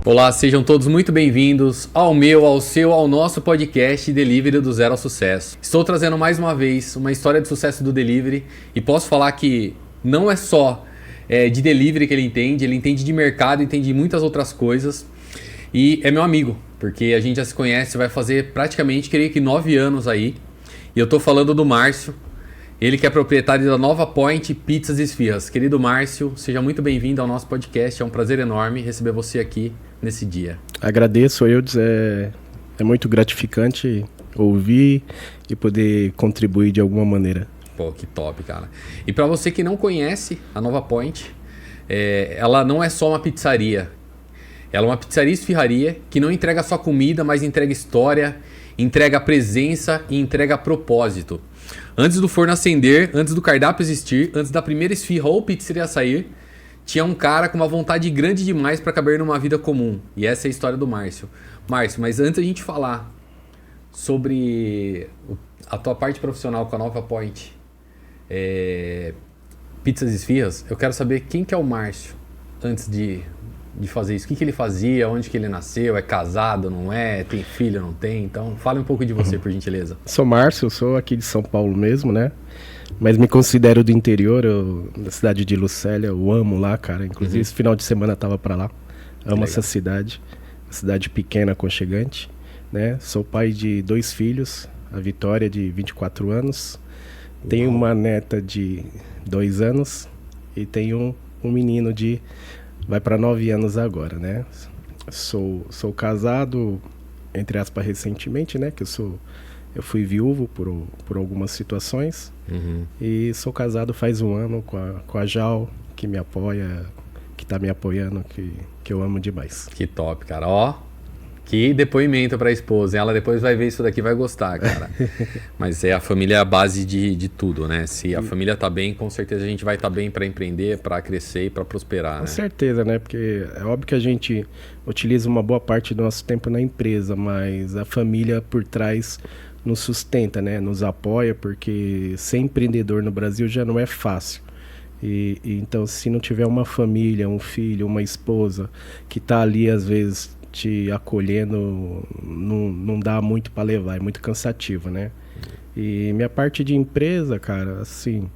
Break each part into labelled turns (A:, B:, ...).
A: Olá, sejam todos muito bem-vindos ao meu, ao seu, ao nosso podcast Delivery do Zero ao Sucesso. Estou trazendo mais uma vez uma história de sucesso do Delivery e posso falar que não é só de Delivery que ele entende de mercado, entende de muitas outras coisas e é meu amigo, porque a gente já se conhece, vai fazer praticamente, creio que 9 anos aí, e eu estou falando do Márcio. Ele que é proprietário da Nova Point Pizzas e Esfirras. Querido Márcio, seja muito bem-vindo ao nosso podcast. É um prazer enorme receber você aqui nesse dia.
B: Agradeço, Eudes. É muito gratificante ouvir e poder contribuir de alguma maneira.
A: Pô, que top, cara. E para você que não conhece a Nova Point, ela não é só uma pizzaria. Ela é uma pizzaria e esfirraria que não entrega só comida, mas entrega história, entrega presença e entrega propósito. Antes do forno acender, antes do cardápio existir, antes da primeira esfirra ou pizzaria sair, tinha um cara com uma vontade grande demais para caber numa vida comum. E essa é a história do Márcio. Márcio, mas antes a gente falar sobre a tua parte profissional com a Nova Point, Pizzas e Esfirras, eu quero saber quem que é o Márcio antes de fazer isso. O que ele fazia, onde que ele nasceu, é casado, não é, tem filho, não tem? Então fale um pouco de você, por gentileza.
B: Sou Márcio, sou aqui de São Paulo mesmo, né? Mas me considero do interior, da cidade de Lucélia, eu amo lá, cara. Inclusive esse final de semana eu tava pra lá. Amo essa cidade, uma cidade pequena, aconchegante, né? Sou pai de 2 filhos, a Vitória de 24 anos, tenho uma neta de 2 anos e tenho um menino de... vai para 9 anos agora, né? Sou casado, entre aspas, recentemente, né? Que eu fui viúvo por algumas situações. E sou casado faz 1 ano com a Jal, que me apoia, que tá me apoiando, que eu amo demais.
A: Que top, cara. Ó, que depoimento pra esposa. Ela depois vai ver isso daqui e vai gostar, cara. Mas a família é a base de tudo, né? Se a família tá bem, com certeza a gente vai estar bem para empreender, para crescer e para prosperar, né?
B: Com certeza, né? Porque é óbvio que a gente utiliza uma boa parte do nosso tempo na empresa, mas a família por trás nos sustenta, né? Nos apoia, porque ser empreendedor no Brasil já não é fácil. Então, se não tiver uma família, um filho, uma esposa que tá ali, às vezes, te acolhendo, não dá muito para levar, é muito cansativo, né? E minha parte de empresa, cara, assim,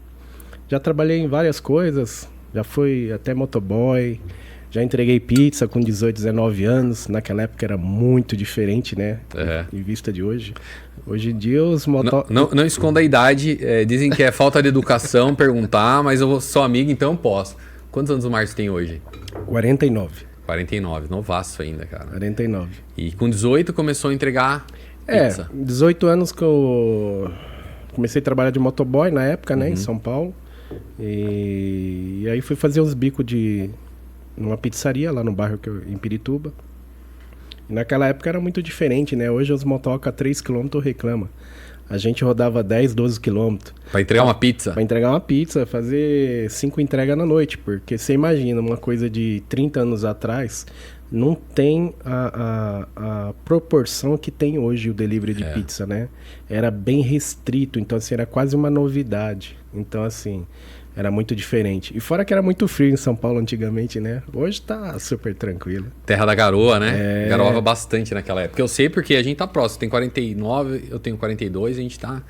B: já trabalhei em várias coisas, já fui até motoboy, já entreguei pizza com 18, 19 anos, naquela época era muito diferente, né? Em vista de hoje. Hoje em dia os
A: Não esconda a idade, dizem que é falta de educação perguntar, mas eu sou amigo, então eu posso. Quantos anos o Márcio tem hoje?
B: 49.
A: 49, novaço ainda, cara.
B: 49.
A: E com 18 começou a entregar pizza.
B: 18 anos que eu comecei a trabalhar de motoboy na época, né, em São Paulo. E aí fui fazer uns bicos numa pizzaria lá no bairro em Pirituba. E naquela época era muito diferente, né? Hoje os motoca a 3 km reclama. A gente rodava 10, 12 km.
A: Pra entregar uma pizza?
B: Pra entregar uma pizza, fazer 5 entregas na noite. Porque você imagina, uma coisa de 30 anos atrás, não tem a proporção que tem hoje o delivery de pizza, né? Era bem restrito, então assim, era quase uma novidade. Então assim, era muito diferente. E fora que era muito frio em São Paulo antigamente, né? Hoje tá super tranquilo.
A: Terra da garoa, né? Garoava bastante naquela época. Eu sei porque a gente tá próximo. Tem 49, eu tenho 42, a gente tá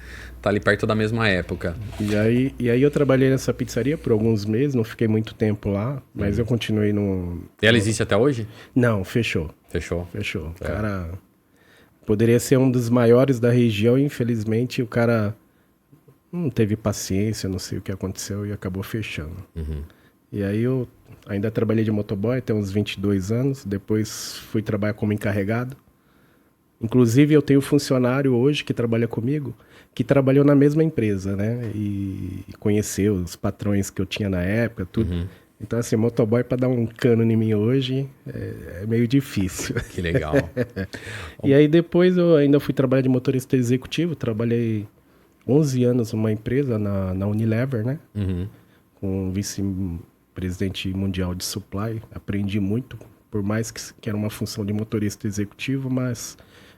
A: ali perto da mesma época.
B: E aí eu trabalhei nessa pizzaria por alguns meses, não fiquei muito tempo lá, mas eu continuei no...
A: E ela existe até hoje?
B: Não, fechou.
A: Fechou?
B: Fechou. O cara poderia ser um dos maiores da região, infelizmente o cara... não teve paciência, não sei o que aconteceu e acabou fechando. E aí eu ainda trabalhei de motoboy até uns 22 anos, depois fui trabalhar como encarregado. Inclusive eu tenho um funcionário hoje que trabalha comigo, que trabalhou na mesma empresa, né? E conheceu os patrões que eu tinha na época, tudo. Então assim, motoboy para dar um cano em mim hoje é meio difícil.
A: Que legal.
B: E aí depois eu ainda fui trabalhar de motorista executivo, trabalhei 11 anos numa empresa, na Unilever, né? Com vice-presidente mundial de supply. Aprendi muito, por mais que era uma função de motorista executivo, mas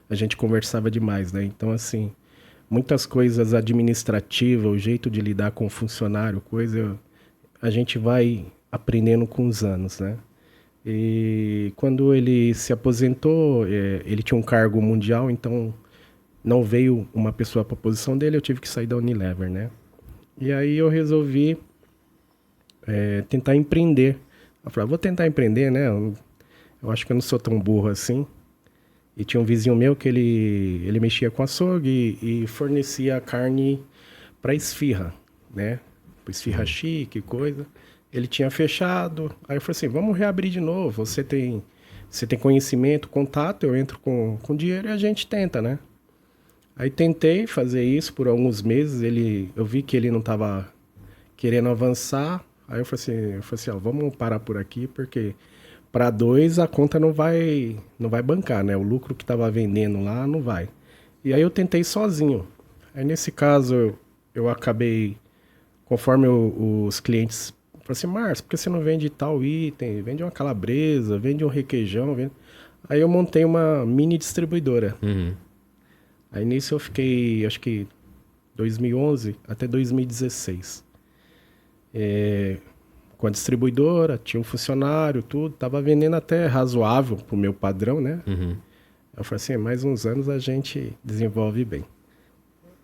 B: a gente conversava demais, né? Então, assim, muitas coisas administrativas, o jeito de lidar com o funcionário, a gente vai aprendendo com os anos, né? E quando ele se aposentou, ele tinha um cargo mundial, então não veio uma pessoa para a posição dele, eu tive que sair da Unilever, né? E aí eu resolvi tentar empreender. Eu falei, vou tentar empreender, né? Eu acho que eu não sou tão burro assim. E tinha um vizinho meu que ele mexia com açougue e fornecia carne para esfirra, né? Esfirra chique, coisa. Ele tinha fechado. Aí eu falei assim, vamos reabrir de novo. Você tem conhecimento, contato, eu entro com dinheiro e a gente tenta, né? Aí tentei fazer isso por alguns meses. Eu vi que ele não estava querendo avançar. Aí eu falei assim, ó, vamos parar por aqui, porque para 2 a conta não vai bancar, né? O lucro que estava vendendo lá não vai. E aí eu tentei sozinho. Aí nesse caso eu acabei, conforme os clientes falaram assim, Márcio, por que você não vende tal item? Vende uma calabresa, vende um requeijão. Aí eu montei uma mini distribuidora.
A: Uhum.
B: Aí nisso eu fiquei, acho que 2011 até 2016. Com a distribuidora, tinha um funcionário, tudo. Tava vendendo até razoável pro meu padrão, né?
A: Uhum.
B: Eu falei assim, mais uns anos a gente desenvolve bem.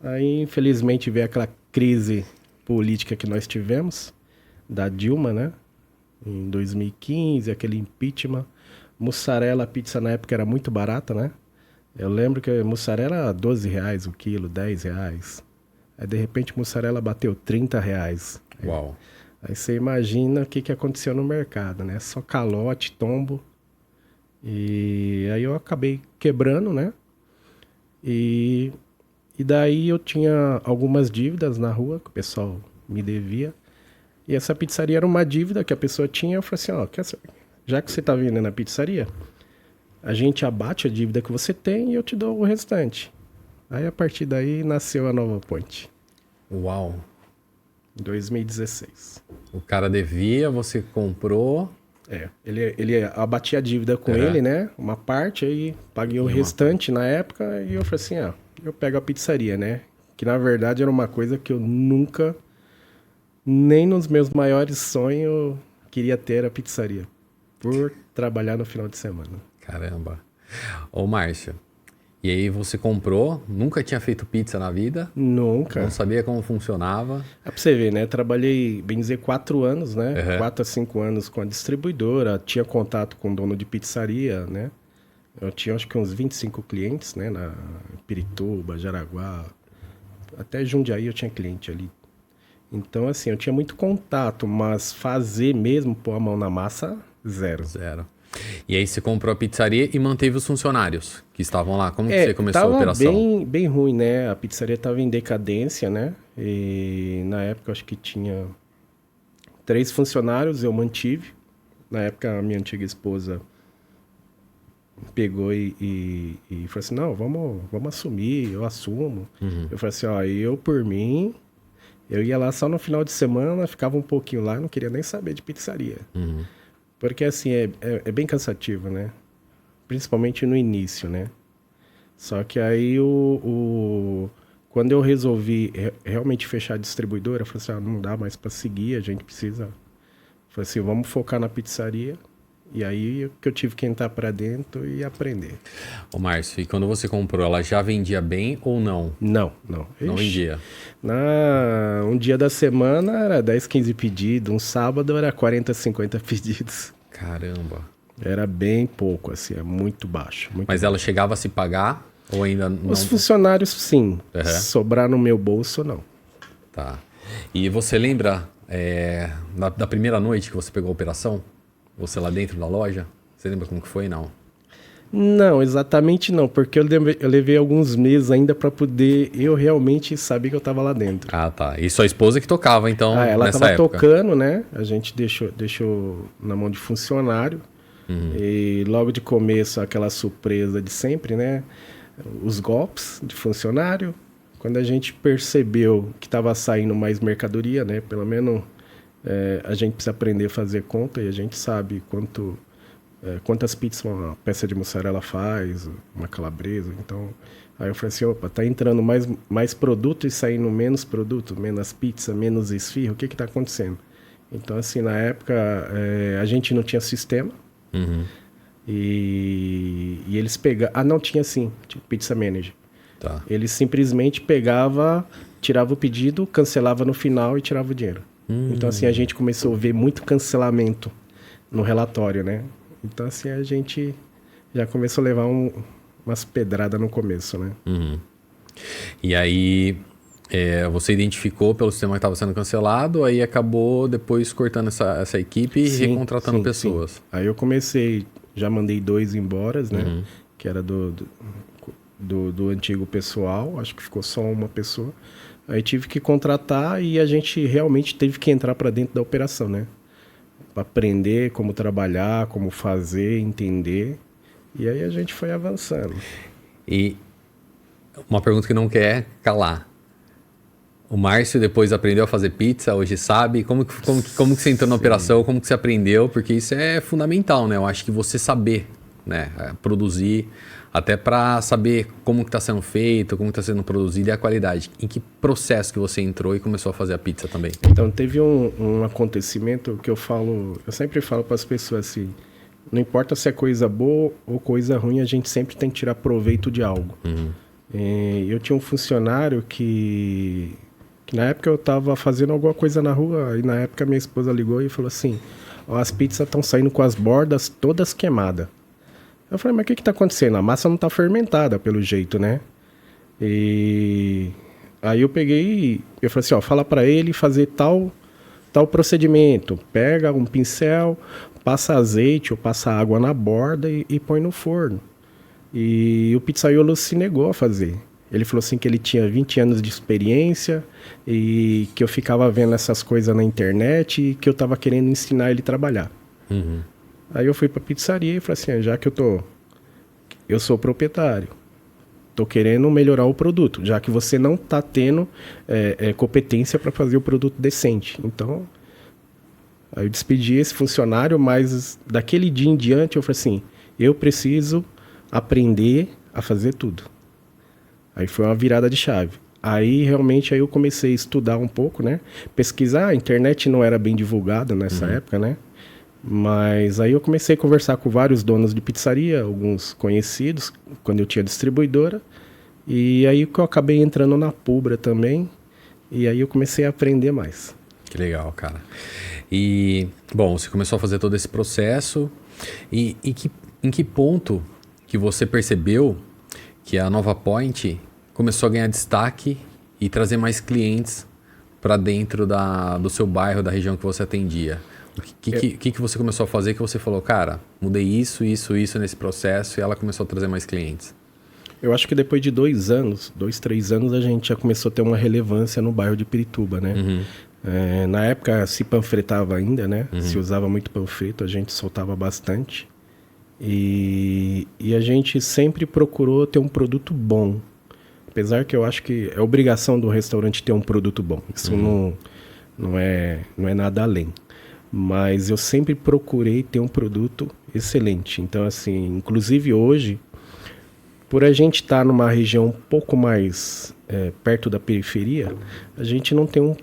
B: Aí, infelizmente, veio aquela crise política que nós tivemos, da Dilma, né? Em 2015, aquele impeachment. Mussarela, a pizza na época era muito barata, né? Eu lembro que a mussarela era R$12 o quilo, R$10. Aí, de repente, mussarela bateu R$30.
A: Uau.
B: Aí você imagina o que aconteceu no mercado, né? Só calote, tombo. E aí eu acabei quebrando, né? E daí eu tinha algumas dívidas na rua que o pessoal me devia. E essa pizzaria era uma dívida que a pessoa tinha. Eu falei assim, ó, já que você tá vendendo na pizzaria, a gente abate a dívida que você tem e eu te dou o restante. Aí a partir daí nasceu a Nova Point.
A: Uau.
B: Em 2016.
A: O cara devia, você comprou.
B: Ele abatia a dívida com ele, né? Uma parte, aí paguei o restante na época e eu falei assim, eu pego a pizzaria, né? Que na verdade era uma coisa que eu nunca, nem nos meus maiores sonhos, queria ter a pizzaria. Por trabalhar no final de semana.
A: Caramba. Ô, Márcio, e aí você comprou, nunca tinha feito pizza na vida?
B: Nunca.
A: Não sabia como funcionava?
B: É pra você ver, né? Trabalhei, bem dizer, 4 anos, né?
A: Uhum.
B: 4 a 5 anos com a distribuidora, tinha contato com o dono de pizzaria, né? Eu tinha acho que uns 25 clientes, né? Na Pirituba, Jaraguá, até Jundiaí eu tinha cliente ali. Então, assim, eu tinha muito contato, mas fazer mesmo, pôr a mão na massa, zero.
A: E aí você comprou a pizzaria e manteve os funcionários que estavam lá. Como que você começou a
B: tava
A: operação?
B: bem ruim, né? A pizzaria estava em decadência, né? E na época acho que tinha 3 funcionários, eu mantive. Na época a minha antiga esposa pegou e falou assim, não, vamos assumir, eu assumo.
A: Uhum.
B: Eu falei assim, ó, eu por mim, eu ia lá só no final de semana, ficava um pouquinho lá, não queria nem saber de pizzaria.
A: Uhum.
B: Porque assim, é bem cansativo, né? Principalmente no início, né? Só que aí quando eu resolvi realmente fechar a distribuidora, eu falei assim, não dá mais para seguir, a gente precisa... Eu falei assim, vamos focar na pizzaria. E aí que eu tive que entrar para dentro e aprender.
A: Ô, Márcio, e quando você comprou, ela já vendia bem ou não?
B: Não.
A: Não
B: Ixi,
A: vendia?
B: Um dia da semana era 10, 15 pedidos, um sábado era 40, 50 pedidos.
A: Caramba.
B: Era bem pouco, assim, é muito baixo.
A: Mas ela chegava a se pagar ou ainda não?
B: Os funcionários, sim.
A: Uhum.
B: Sobrar no meu bolso, não.
A: Tá. E você lembra da primeira noite que você pegou a operação? Você lá dentro da loja? Você lembra como que foi? Não.
B: Não, exatamente não, porque eu levei alguns meses ainda para poder eu realmente saber que eu estava lá dentro.
A: Ah, tá. E sua esposa que tocava, então,
B: ela
A: nessa
B: estava
A: época?
B: tocando, né? A gente deixou na mão de funcionário.
A: Uhum.
B: E logo de começo, aquela surpresa de sempre, né? Os golpes de funcionário. Quando a gente percebeu que estava saindo mais mercadoria, né? Pelo menos a gente precisa aprender a fazer conta e a gente sabe quantas pizzas uma peça de mussarela faz, uma calabresa. Então, aí eu falei assim, opa, tá entrando mais produto e saindo menos produto, menos pizza, menos esfirra, o que está acontecendo? Então, assim, na época, a gente não tinha sistema, E eles pegavam... Ah, não, tinha sim, tipo Pizza Manager.
A: Tá.
B: Eles simplesmente pegava, tirava o pedido, cancelava no final e tirava o dinheiro. Então, assim, a gente começou a ver muito cancelamento no relatório, né? Então, assim, a gente já começou a levar umas pedradas no começo, né?
A: E aí, você identificou pelo sistema que estava sendo cancelado, aí acabou depois cortando essa equipe e recontratando pessoas.
B: Sim. Aí eu comecei, já mandei 2 embora, né? Que era do antigo pessoal, acho que ficou só uma pessoa. Aí tive que contratar e a gente realmente teve que entrar para dentro da operação, né? Para aprender como trabalhar, como fazer, entender. E aí a gente foi avançando.
A: E uma pergunta que não quer calar. O Márcio depois aprendeu a fazer pizza, hoje sabe. Como que você entrou na operação, como que você aprendeu? Porque isso é fundamental, né? Eu acho que você saber, né? Produzir, até para saber como que está sendo feito, como que está sendo produzido e a qualidade. Em que processo que você entrou e começou a fazer a pizza também?
B: Então, teve um acontecimento que eu sempre falo para as pessoas assim, não importa se é coisa boa ou coisa ruim, a gente sempre tem que tirar proveito de algo. Eu tinha um funcionário que na época eu estava fazendo alguma coisa na rua, e na época minha esposa ligou e falou assim, as pizzas estão saindo com as bordas todas queimadas. Eu falei, mas o que está acontecendo? A massa não está fermentada, pelo jeito, né? E aí eu peguei, eu falei assim, fala para ele fazer tal procedimento. Pega um pincel, passa azeite ou passa água na borda e põe no forno. E o pizzaiolo se negou a fazer. Ele falou assim que ele tinha 20 anos de experiência e que eu ficava vendo essas coisas na internet e que eu estava querendo ensinar ele a trabalhar. Aí eu fui para a pizzaria e falei assim, já que eu sou proprietário, estou querendo melhorar o produto, já que você não está tendo competência para fazer o produto decente. Então, aí eu despedi esse funcionário, mas daquele dia em diante eu falei assim, eu preciso aprender a fazer tudo. Aí foi uma virada de chave. Aí realmente eu comecei a estudar um pouco, né? Pesquisar, a internet não era bem divulgada nessa época, né? Mas aí eu comecei a conversar com vários donos de pizzaria, alguns conhecidos, quando eu tinha distribuidora. E aí que eu acabei entrando na Pubra também. E aí eu comecei a aprender mais.
A: Que legal, cara. E, bom, você começou a fazer todo esse processo. E em que ponto que você percebeu que a Nova Point começou a ganhar destaque e trazer mais clientes para dentro do seu bairro, da região que você atendia? O que você começou a fazer que você falou, cara, mudei isso nesse processo e ela começou a trazer mais clientes?
B: Eu acho que depois de 2 anos, 2, 3 anos, a gente já começou a ter uma relevância no bairro de Pirituba, né? Na época se panfletava ainda, né? Se usava muito panfleto, a gente soltava bastante. E a gente sempre procurou ter um produto bom. Apesar que eu acho que é obrigação do restaurante ter um produto bom. Isso não é nada além. Mas eu sempre procurei ter um produto excelente. Então, assim, inclusive hoje, por a gente estar numa região um pouco mais perto da periferia, a gente não tem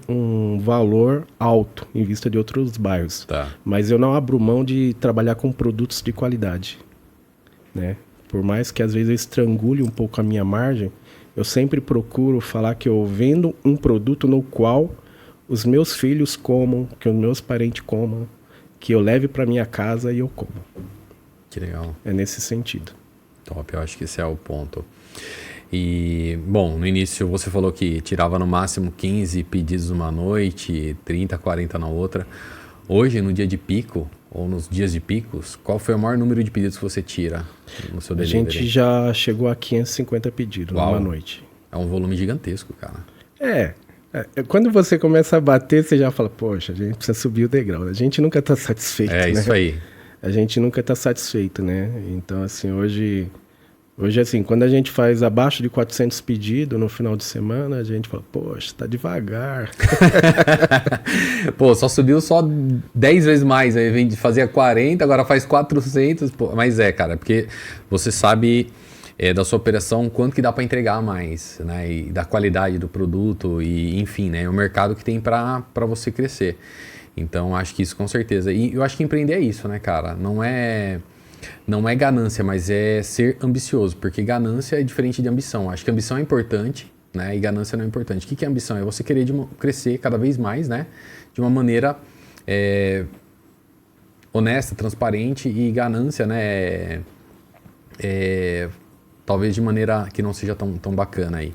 B: um valor alto em vista de outros bairros.
A: Tá.
B: Mas eu não abro mão de trabalhar com produtos de qualidade, né? Por mais que às vezes eu estrangule um pouco a minha margem, eu sempre procuro falar que eu vendo um produto no qual os meus filhos comam, que os meus parentes comam, que eu leve para minha casa e eu como.
A: Que legal.
B: É nesse sentido.
A: Top, eu acho que esse é o ponto. E, bom, no início você falou que tirava no máximo 15 pedidos numa noite, 30, 40 na outra. Hoje, no dia de pico, ou nos dias de picos, qual foi o maior número de pedidos que você tira no seu delivery?
B: A gente já chegou a 550 pedidos numa noite.
A: É um volume gigantesco, cara.
B: Quando você começa a bater, você já fala, poxa, a gente precisa subir o degrau. A gente nunca está satisfeito, né?
A: É isso aí.
B: A gente nunca está satisfeito, né? Então, assim, hoje, assim, quando a gente faz abaixo de 400 pedidos no final de semana, a gente fala, poxa, tá devagar.
A: Pô, só subiu só 10 vezes mais. Aí fazia 40, agora faz 400. Pô, mas cara, porque você sabe da sua operação quanto que dá para entregar mais, né? E da qualidade do produto e, enfim, né? O mercado que tem para você crescer. Então, acho que isso com certeza. E eu acho que empreender é isso, né, cara? Não é ganância, mas é ser ambicioso, porque ganância é diferente de ambição. Acho que ambição é importante, né? E ganância não é importante. O que é ambição? É você querer crescer cada vez mais, né? De uma maneira honesta, transparente, e ganância, né? Talvez de maneira que não seja tão bacana aí.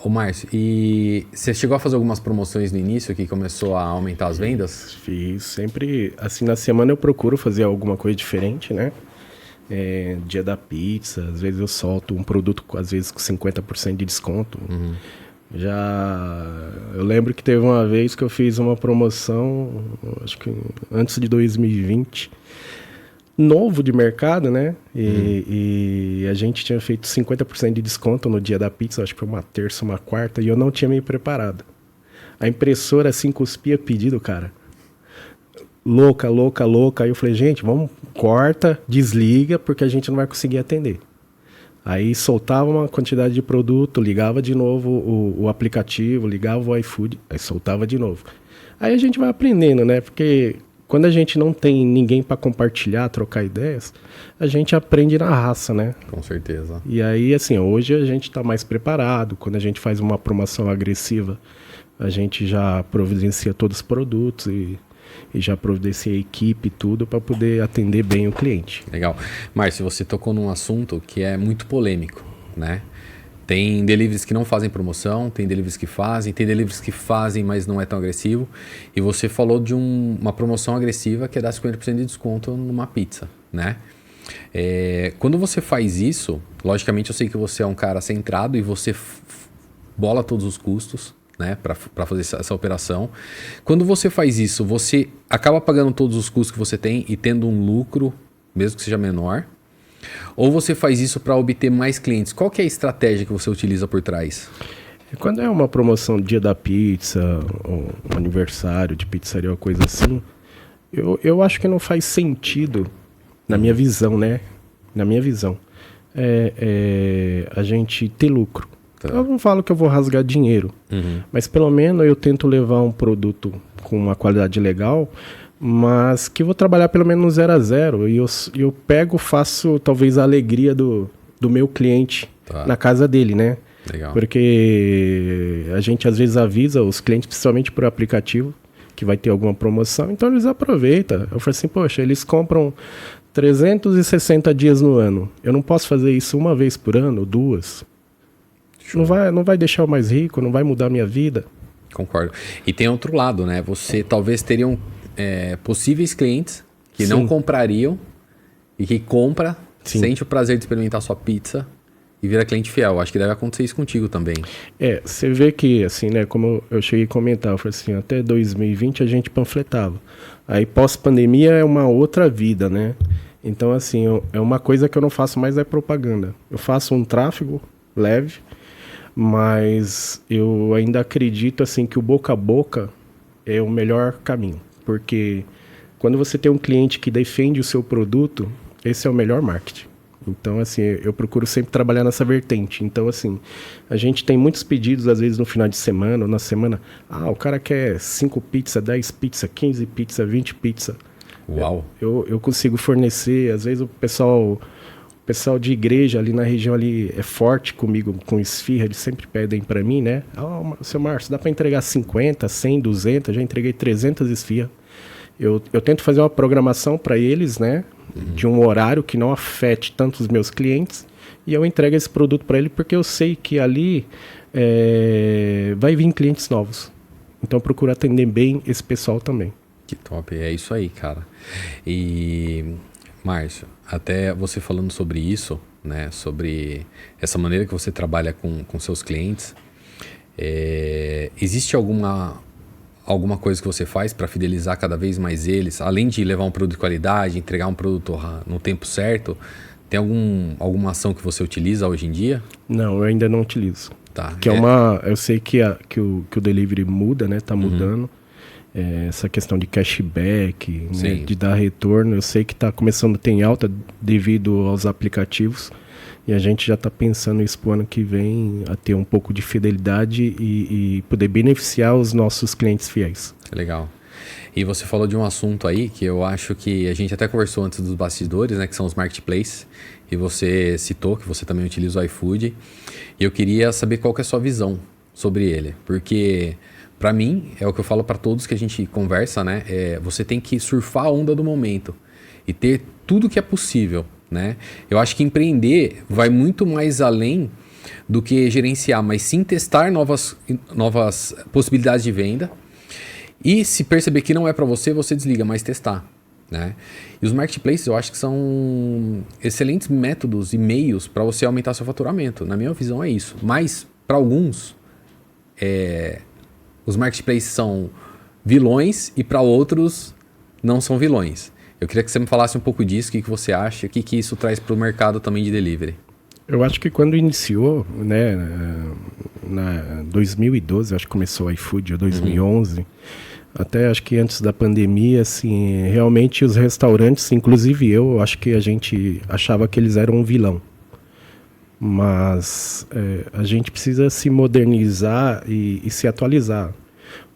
A: Ô Márcio, e você chegou a fazer algumas promoções no início que começou a aumentar as vendas?
B: Fiz sempre, assim, na semana eu procuro fazer alguma coisa diferente, né? Dia da pizza, às vezes eu solto um produto, às vezes com 50% de desconto.
A: Uhum.
B: Eu lembro que teve uma vez que eu fiz uma promoção, acho que antes de 2020, novo de mercado, né? E a gente tinha feito 50% de desconto no dia da pizza, acho que foi uma terça, uma quarta, e eu não tinha me preparado. A impressora assim cuspia pedido, cara. Louca. Aí eu falei, gente, vamos, corta, desliga, porque a gente não vai conseguir atender. Aí soltava uma quantidade de produto, ligava de novo o aplicativo, ligava o iFood, aí soltava de novo. Aí a gente vai aprendendo, né? Porque quando a gente não tem ninguém para compartilhar, trocar ideias, a gente aprende na raça, né?
A: Com certeza.
B: E aí, assim, hoje a gente está mais preparado. Quando a gente faz uma promoção agressiva, a gente já providencia todos os produtos e já providencia a equipe e tudo para poder atender bem o cliente.
A: Legal. Márcio, você tocou num assunto que é muito polêmico, né? Tem deliveries que não fazem promoção, tem deliveries que fazem, tem deliveries que fazem, mas não é tão agressivo. E você falou de uma promoção agressiva que é dar 50% de desconto numa pizza, né? Quando você faz isso, logicamente eu sei que você é um cara centrado e você bola todos os custos, né, para fazer essa operação. Quando você faz isso, você acaba pagando todos os custos que você tem e tendo um lucro, mesmo que seja menor? Ou você faz isso para obter mais clientes? Qual que é a estratégia que você utiliza por trás?
B: Quando é uma promoção dia da pizza, ou um aniversário de pizzaria ou coisa assim, eu acho que não faz sentido, na minha visão, né? Na minha visão, a gente ter lucro. Tá. Eu não falo que eu vou rasgar dinheiro, mas pelo menos eu tento levar um produto com uma qualidade legal, mas que vou trabalhar pelo menos no 0 a 0. E eu faço talvez a alegria do meu cliente na casa dele, né?
A: Legal.
B: Porque a gente às vezes avisa os clientes, principalmente por aplicativo, que vai ter alguma promoção, então eles aproveitam. Eu falo assim, poxa, eles compram 360 dias no ano. Eu não posso fazer isso uma vez por ano, duas. Não vai deixar eu mais rico, não vai mudar a minha vida.
A: Concordo. E tem outro lado, né? Você talvez teriam possíveis clientes que
B: Sim.
A: não comprariam e que compra,
B: Sim.
A: sente o prazer de experimentar a sua pizza e vira cliente fiel. Acho que deve acontecer isso contigo também.
B: Você vê que, assim, né, como eu cheguei a comentar, eu falei assim, até 2020 a gente panfletava. Aí pós-pandemia é uma outra vida, né? Então, assim, é uma coisa que eu não faço mais, é propaganda. Eu faço um tráfego leve, mas eu ainda acredito, assim, que o boca a boca é o melhor caminho. Porque quando você tem um cliente que defende o seu produto, esse é o melhor marketing. Então, assim, eu procuro sempre trabalhar nessa vertente. Então, assim, a gente tem muitos pedidos, às vezes, no final de semana ou na semana. O cara quer 5 pizzas, 10 pizzas, 15 pizzas, 20 pizzas.
A: Uau!
B: Eu consigo fornecer. Às vezes, o pessoal de igreja ali na região ali é forte comigo, com esfirra. Eles sempre pedem para mim, né? Seu Márcio, dá para entregar 50, 100, 200? Já entreguei 300 esfirras. Eu tento fazer uma programação para eles, né? De um horário que não afete tanto os meus clientes. E eu entrego esse produto para ele porque eu sei que ali vai vir clientes novos. Então eu procuro atender bem esse pessoal também.
A: Que top. É isso aí, cara. E, Márcio, até você falando sobre isso, né? Sobre essa maneira que você trabalha com seus clientes. Existe alguma coisa que você faz para fidelizar cada vez mais eles? Além de levar um produto de qualidade, entregar um produto no tempo certo, tem alguma ação que você utiliza hoje em dia?
B: Não, eu ainda não utilizo.
A: Tá.
B: Eu sei que o delivery muda, né? Tá mudando. Essa questão de cashback, né? De dar retorno, eu sei que está começando a ter em alta devido aos aplicativos. E a gente já está pensando isso para o ano que vem, a ter um pouco de fidelidade e poder beneficiar os nossos clientes fiéis.
A: Legal. E você falou de um assunto aí que eu acho que a gente até conversou antes dos bastidores, né? Que são os marketplaces. E você citou que você também utiliza o iFood. E eu queria saber qual que é a sua visão sobre ele. Porque, para mim, é o que eu falo para todos que a gente conversa, né? Você tem que surfar a onda do momento e ter tudo que é possível, né? Eu acho que empreender vai muito mais além do que gerenciar, mas sim testar novas possibilidades de venda. E se perceber que não é para você, você desliga, mas testar, né? E os marketplaces eu acho que são excelentes métodos e meios para você aumentar seu faturamento. Na minha visão é isso. Mas para alguns, os marketplaces são vilões e para outros não são vilões. Eu queria que você me falasse um pouco disso, o que você acha, o que isso traz para o mercado também de delivery.
B: Eu acho que quando iniciou, né, na 2012, acho que começou o iFood, ou 2011, até acho que antes da pandemia, assim, realmente os restaurantes, inclusive eu acho que a gente achava que eles eram um vilão. Mas a gente precisa se modernizar e se atualizar.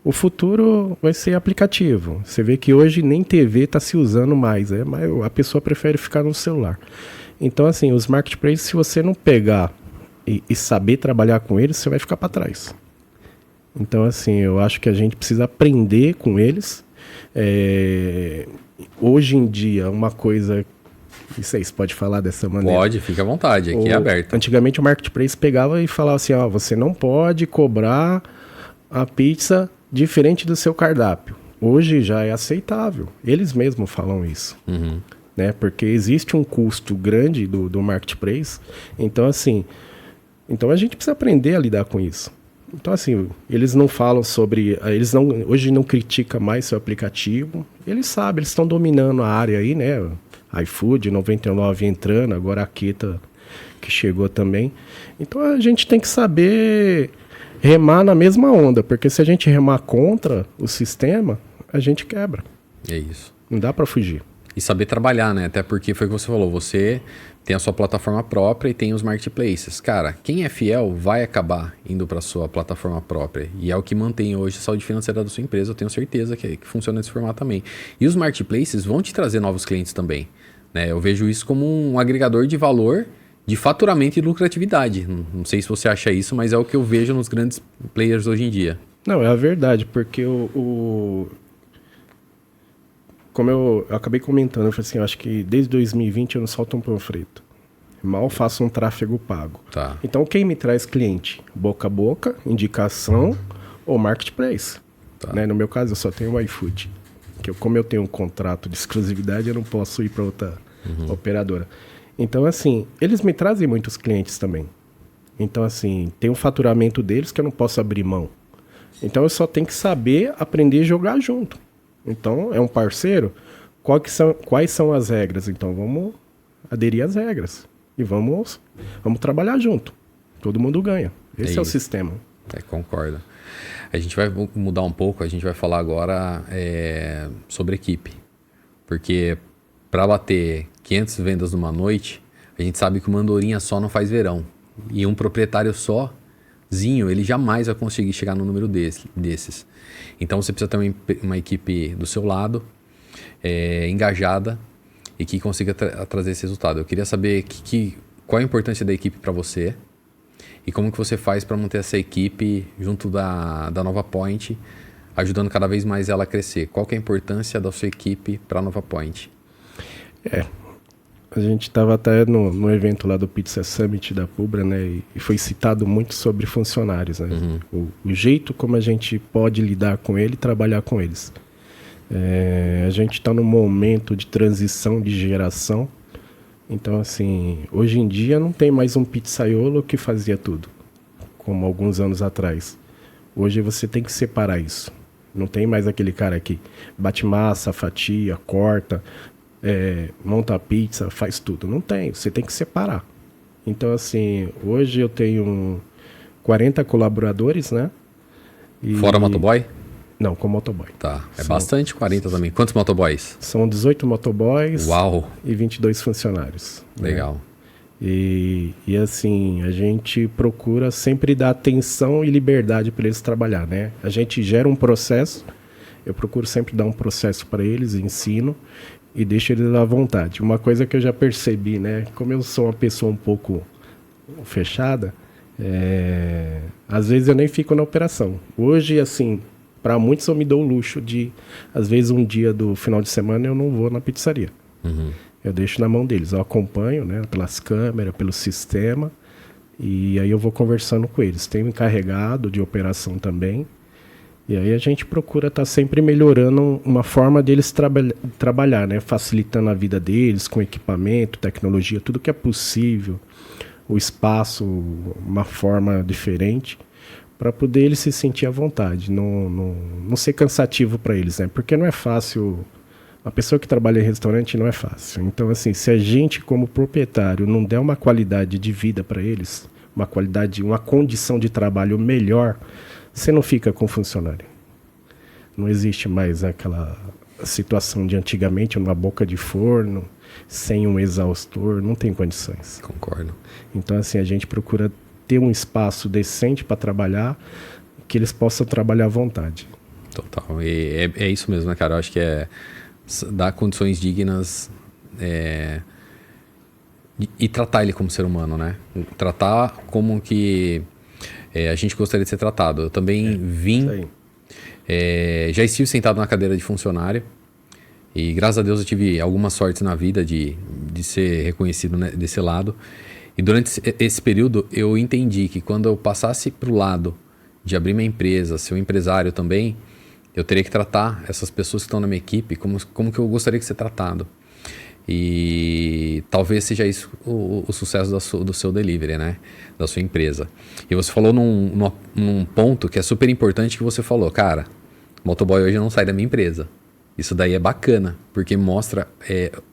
B: O futuro vai ser aplicativo. Você vê que hoje nem TV está se usando mais, mas a pessoa prefere ficar no celular. Então, assim, os marketplaces, se você não pegar e saber trabalhar com eles, você vai ficar para trás. Então, assim, eu acho que a gente precisa aprender com eles. Hoje em dia, uma coisa... Não sei se pode falar dessa maneira.
A: Pode, fica à vontade, aqui é aberto.
B: Antigamente o marketplace pegava e falava assim, ó, você não pode cobrar a pizza diferente do seu cardápio. Hoje já é aceitável. Eles mesmos falam isso. Né? Porque existe um custo grande do marketplace. Então, assim, a gente precisa aprender a lidar com isso. Então, assim, eles não falam sobre... Hoje não critica mais seu aplicativo. Eles sabem, eles estão dominando a área aí, né? iFood, 99 entrando, agora a Keeta que chegou também. Então a gente tem que saber remar na mesma onda, porque se a gente remar contra o sistema, a gente quebra.
A: É isso.
B: Não dá para fugir.
A: E saber trabalhar, né? Até porque foi o que você falou, você tem a sua plataforma própria e tem os marketplaces. Cara, quem é fiel vai acabar indo para sua plataforma própria. E é o que mantém hoje a saúde financeira da sua empresa. Eu tenho certeza que funciona desse formato também. E os marketplaces vão te trazer novos clientes também, né? Eu vejo isso como um agregador de valor, de faturamento e lucratividade. Não sei se você acha isso, mas é o que eu vejo nos grandes players hoje em dia.
B: Não, é a verdade, porque como eu acabei comentando, eu falei assim, eu acho que desde 2020 eu não solto um panfleto. Mal faço um tráfego pago.
A: Tá.
B: Então quem me traz cliente? Boca a boca, indicação ou marketplace.
A: Tá.
B: Né? No meu caso eu só tenho o iFood. Como eu tenho um contrato de exclusividade, eu não posso ir para outra operadora. Então, assim, eles me trazem muitos clientes também. Então, assim, tem um faturamento deles que eu não posso abrir mão. Então, eu só tenho que saber aprender a jogar junto. Então, é um parceiro. Quais são as regras? Então, vamos aderir às regras. E vamos trabalhar junto. Todo mundo ganha. Esse é o sistema.
A: Concordo. A gente vai mudar um pouco, a gente vai falar agora sobre equipe. Porque para bater 500 vendas numa noite, a gente sabe que uma andorinha só não faz verão. E um proprietário sozinho, ele jamais vai conseguir chegar no número desses. Então você precisa ter uma equipe do seu lado, engajada e que consiga trazer esse resultado. Eu queria saber qual a importância da equipe para você e como que você faz para manter essa equipe junto da Nova Point, ajudando cada vez mais ela a crescer. Qual que é a importância da sua equipe para a Nova Point?
B: A gente estava até no evento lá do Pizza Summit da Pubra, né? E foi citado muito sobre funcionários, né? O jeito como a gente pode lidar com ele e trabalhar com eles. A gente está num momento de transição de geração. Então, assim, hoje em dia não tem mais um pizzaiolo que fazia tudo, como alguns anos atrás. Hoje você tem que separar isso. Não tem mais aquele cara que bate massa, fatia, corta, monta a pizza, faz tudo. Não tem, você tem que separar. Então, assim, hoje eu tenho 40 colaboradores, né?
A: Fora motoboy?
B: Não, com motoboy.
A: Tá, bastante, 40 também. Quantos motoboys?
B: São 18 motoboys.
A: Uau!
B: E 22 funcionários.
A: Legal.
B: Né? E assim, a gente procura sempre dar atenção e liberdade para eles trabalhar, né? A gente gera um processo Eu procuro sempre dar um processo para eles, ensino e deixo eles à vontade. Uma coisa que eu já percebi, né? Como eu sou uma pessoa um pouco fechada, às vezes eu nem fico na operação. Hoje, assim, para muitos eu me dou o luxo de, às vezes um dia do final de semana eu não vou na pizzaria. Eu deixo na mão deles, eu acompanho, né, pelas câmeras, pelo sistema, e aí eu vou conversando com eles. Tem um encarregado de operação também, e aí a gente procura estar sempre melhorando uma forma deles trabalhar, né, facilitando a vida deles com equipamento, tecnologia, tudo que é possível, o espaço, uma forma diferente, para poder eles se sentir à vontade, não ser cansativo para eles, né? Porque não é fácil, a pessoa que trabalha em restaurante não é fácil. Então, assim, se a gente, como proprietário, não der uma qualidade de vida para eles, uma qualidade, uma condição de trabalho melhor, você não fica com funcionário. Não existe mais aquela situação de antigamente, uma boca de forno, sem um exaustor, não tem condições.
A: Concordo.
B: Então, assim, a gente procura ter um espaço decente para trabalhar, que eles possam trabalhar à vontade.
A: Total. E é isso mesmo, né, cara? Eu acho que é dar condições dignas e tratar ele como ser humano, né? Tratar como que a gente gostaria de ser tratado. Eu também já estive sentado na cadeira de funcionário e graças a Deus eu tive algumas sortes na vida de ser reconhecido, né, desse lado. E durante esse período eu entendi que quando eu passasse para o lado de abrir minha empresa, ser um empresário também, eu teria que tratar essas pessoas que estão na minha equipe como que eu gostaria de ser tratado. E talvez seja isso o sucesso do seu delivery, né? Da sua empresa. E você falou num ponto que é super importante, que você falou, cara, o motoboy hoje não sai da minha empresa. Isso daí é bacana, porque mostra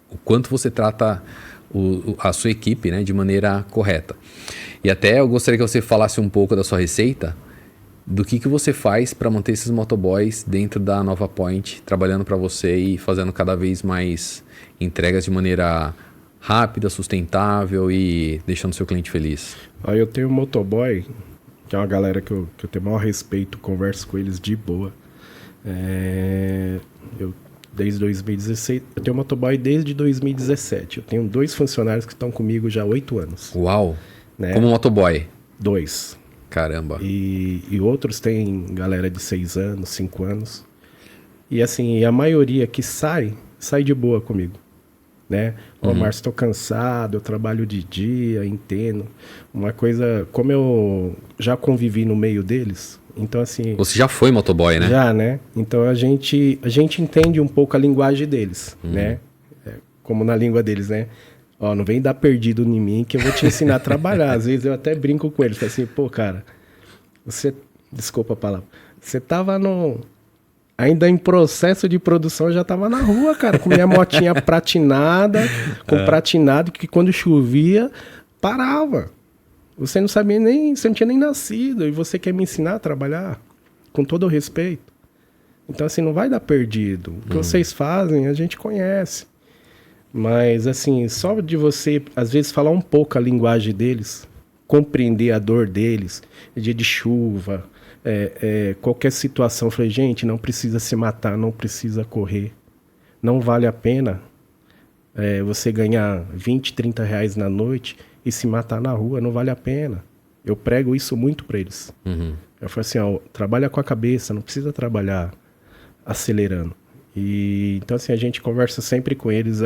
A: o quanto você trata a sua equipe, né, de maneira correta. E até eu gostaria que você falasse um pouco da sua receita, do que você faz para manter esses motoboys dentro da Nova Point, trabalhando para você e fazendo cada vez mais entregas de maneira rápida, sustentável e deixando seu cliente feliz.
B: Eu tenho um motoboy, que é uma galera que eu tenho o maior respeito, converso com eles de boa. Desde 2016, eu tenho um motoboy desde 2017. Eu tenho 2 funcionários que estão comigo já há 8 anos.
A: Uau!
B: Né?
A: Como motoboy?
B: 2.
A: Caramba!
B: E outros tem galera de 6 anos, 5 anos. E assim, a maioria que sai de boa comigo. Né? Márcio, estou cansado, eu trabalho de dia, entendo. Uma coisa, como eu já convivi no meio deles, então assim...
A: Você já foi motoboy, né?
B: Já, né? Então a gente entende um pouco a linguagem deles, né? Como na língua deles, né? Não vem dar perdido em mim que eu vou te ensinar a trabalhar. Às vezes eu até brinco com eles, assim, pô, cara, desculpa a palavra, você tava ainda em processo de produção, eu já tava na rua, cara, com minha motinha pratinada, com pratinado, que quando chovia, parava. Você não sabia você não tinha nem nascido, e você quer me ensinar a trabalhar? Com todo o respeito. Então, assim, não vai dar perdido. O que vocês fazem, a gente conhece. Mas, assim, só de você, às vezes, falar um pouco a linguagem deles, compreender a dor deles, dia de chuva, qualquer situação. Eu falei, gente, não precisa se matar, não precisa correr. Não vale a pena você ganhar 20, 30 reais na noite e se matar na rua, não vale a pena. Eu prego isso muito para eles. Eu falo assim, trabalha com a cabeça, não precisa trabalhar acelerando. E então assim, a gente conversa sempre com eles,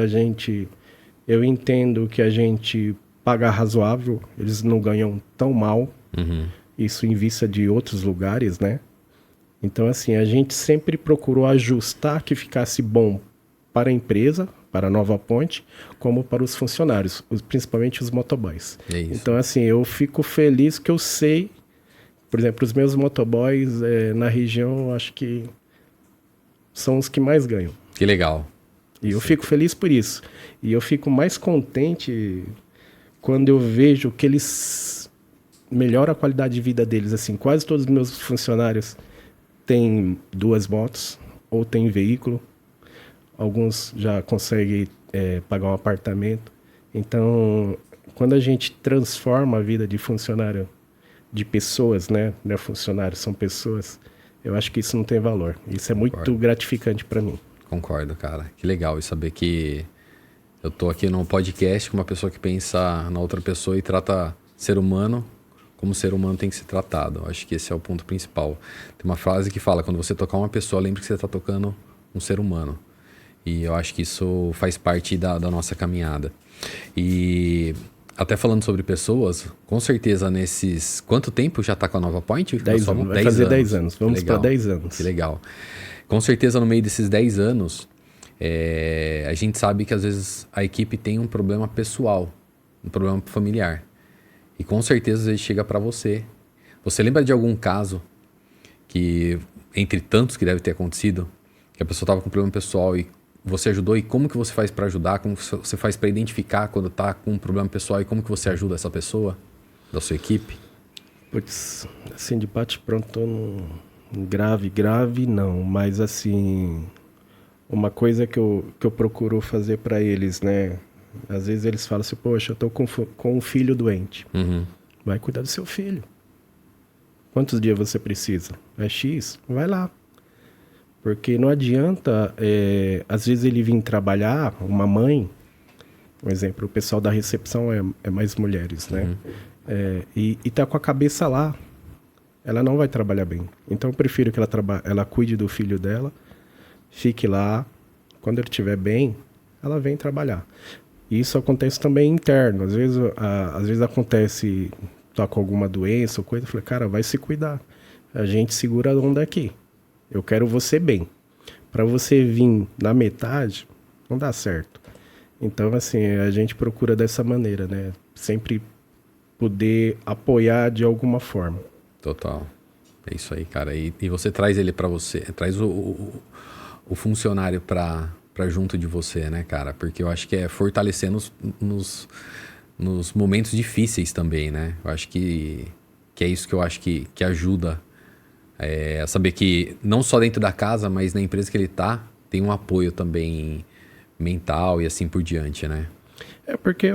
B: eu entendo que a gente paga razoável, eles não ganham tão mal, isso em vista de outros lugares, né? Então assim, a gente sempre procurou ajustar que ficasse bom para a empresa, para a Nova Point, como para os funcionários, principalmente os motoboys. Então assim, eu fico feliz que eu sei, por exemplo, os meus motoboys na região, acho que são os que mais ganham.
A: Que legal.
B: E eu fico feliz por isso. E eu fico mais contente quando eu vejo que eles melhoram a qualidade de vida deles. Assim, quase todos os meus funcionários têm 2 motos ou têm veículo. Alguns já conseguem pagar um apartamento. Então, quando a gente transforma a vida de funcionário, de pessoas, né? Não é funcionário, são pessoas. eu acho que isso não tem valor. Isso é muito gratificante para mim.
A: Concordo, cara. Que legal e saber que eu tô aqui num podcast com uma pessoa que pensa na outra pessoa e trata ser humano como ser humano tem que ser tratado. Eu acho que esse é o ponto principal. Tem uma frase que fala, quando você tocar uma pessoa, lembre que você está tocando um ser humano. E eu acho que isso faz parte da nossa caminhada. E até falando sobre pessoas, com certeza nesses... Quanto tempo já está com a Nova Point?
B: 10 anos. Vai fazer 10 anos. Vamos para 10 anos.
A: Que legal. Com certeza no meio desses 10 anos, a gente sabe que às vezes a equipe tem um problema pessoal, um problema familiar. E com certeza às vezes chega para você. Você lembra de algum caso que, entre tantos que deve ter acontecido, que a pessoa estava com um problema pessoal e você ajudou? E como que você faz para ajudar? Como você faz para identificar quando está com um problema pessoal? E como que você ajuda essa pessoa, da sua equipe?
B: Putz, assim, de bate-pronto, grave não. Mas, assim, uma coisa que eu procuro fazer para eles, né? Às vezes eles falam assim, poxa, eu tô com um filho doente.
A: Uhum.
B: Vai cuidar do seu filho. Quantos dias você precisa? É X? Vai lá. Porque não adianta, às vezes ele vir trabalhar, uma mãe, por exemplo, o pessoal da recepção é mais mulheres, né?
A: Uhum.
B: E tá com a cabeça lá. Ela não vai trabalhar bem. Então eu prefiro que ela cuide do filho dela, fique lá. Quando ele estiver bem, ela vem trabalhar. E isso acontece também interno. Às vezes acontece, tá com alguma doença ou coisa, eu falei, cara, vai se cuidar. A gente segura a onda aqui. Eu quero você bem. Para você vir na metade, não dá certo. Então, assim, a gente procura dessa maneira, né? Sempre poder apoiar de alguma forma.
A: Total. É isso aí, cara. E você traz ele para você, traz o funcionário para junto de você, né, cara? Porque eu acho que é fortalecer nos momentos difíceis também, né? Eu acho que é isso que eu acho que ajuda a saber que não só dentro da casa, mas na empresa que ele tá, tem um apoio também mental e assim por diante, né?
B: É porque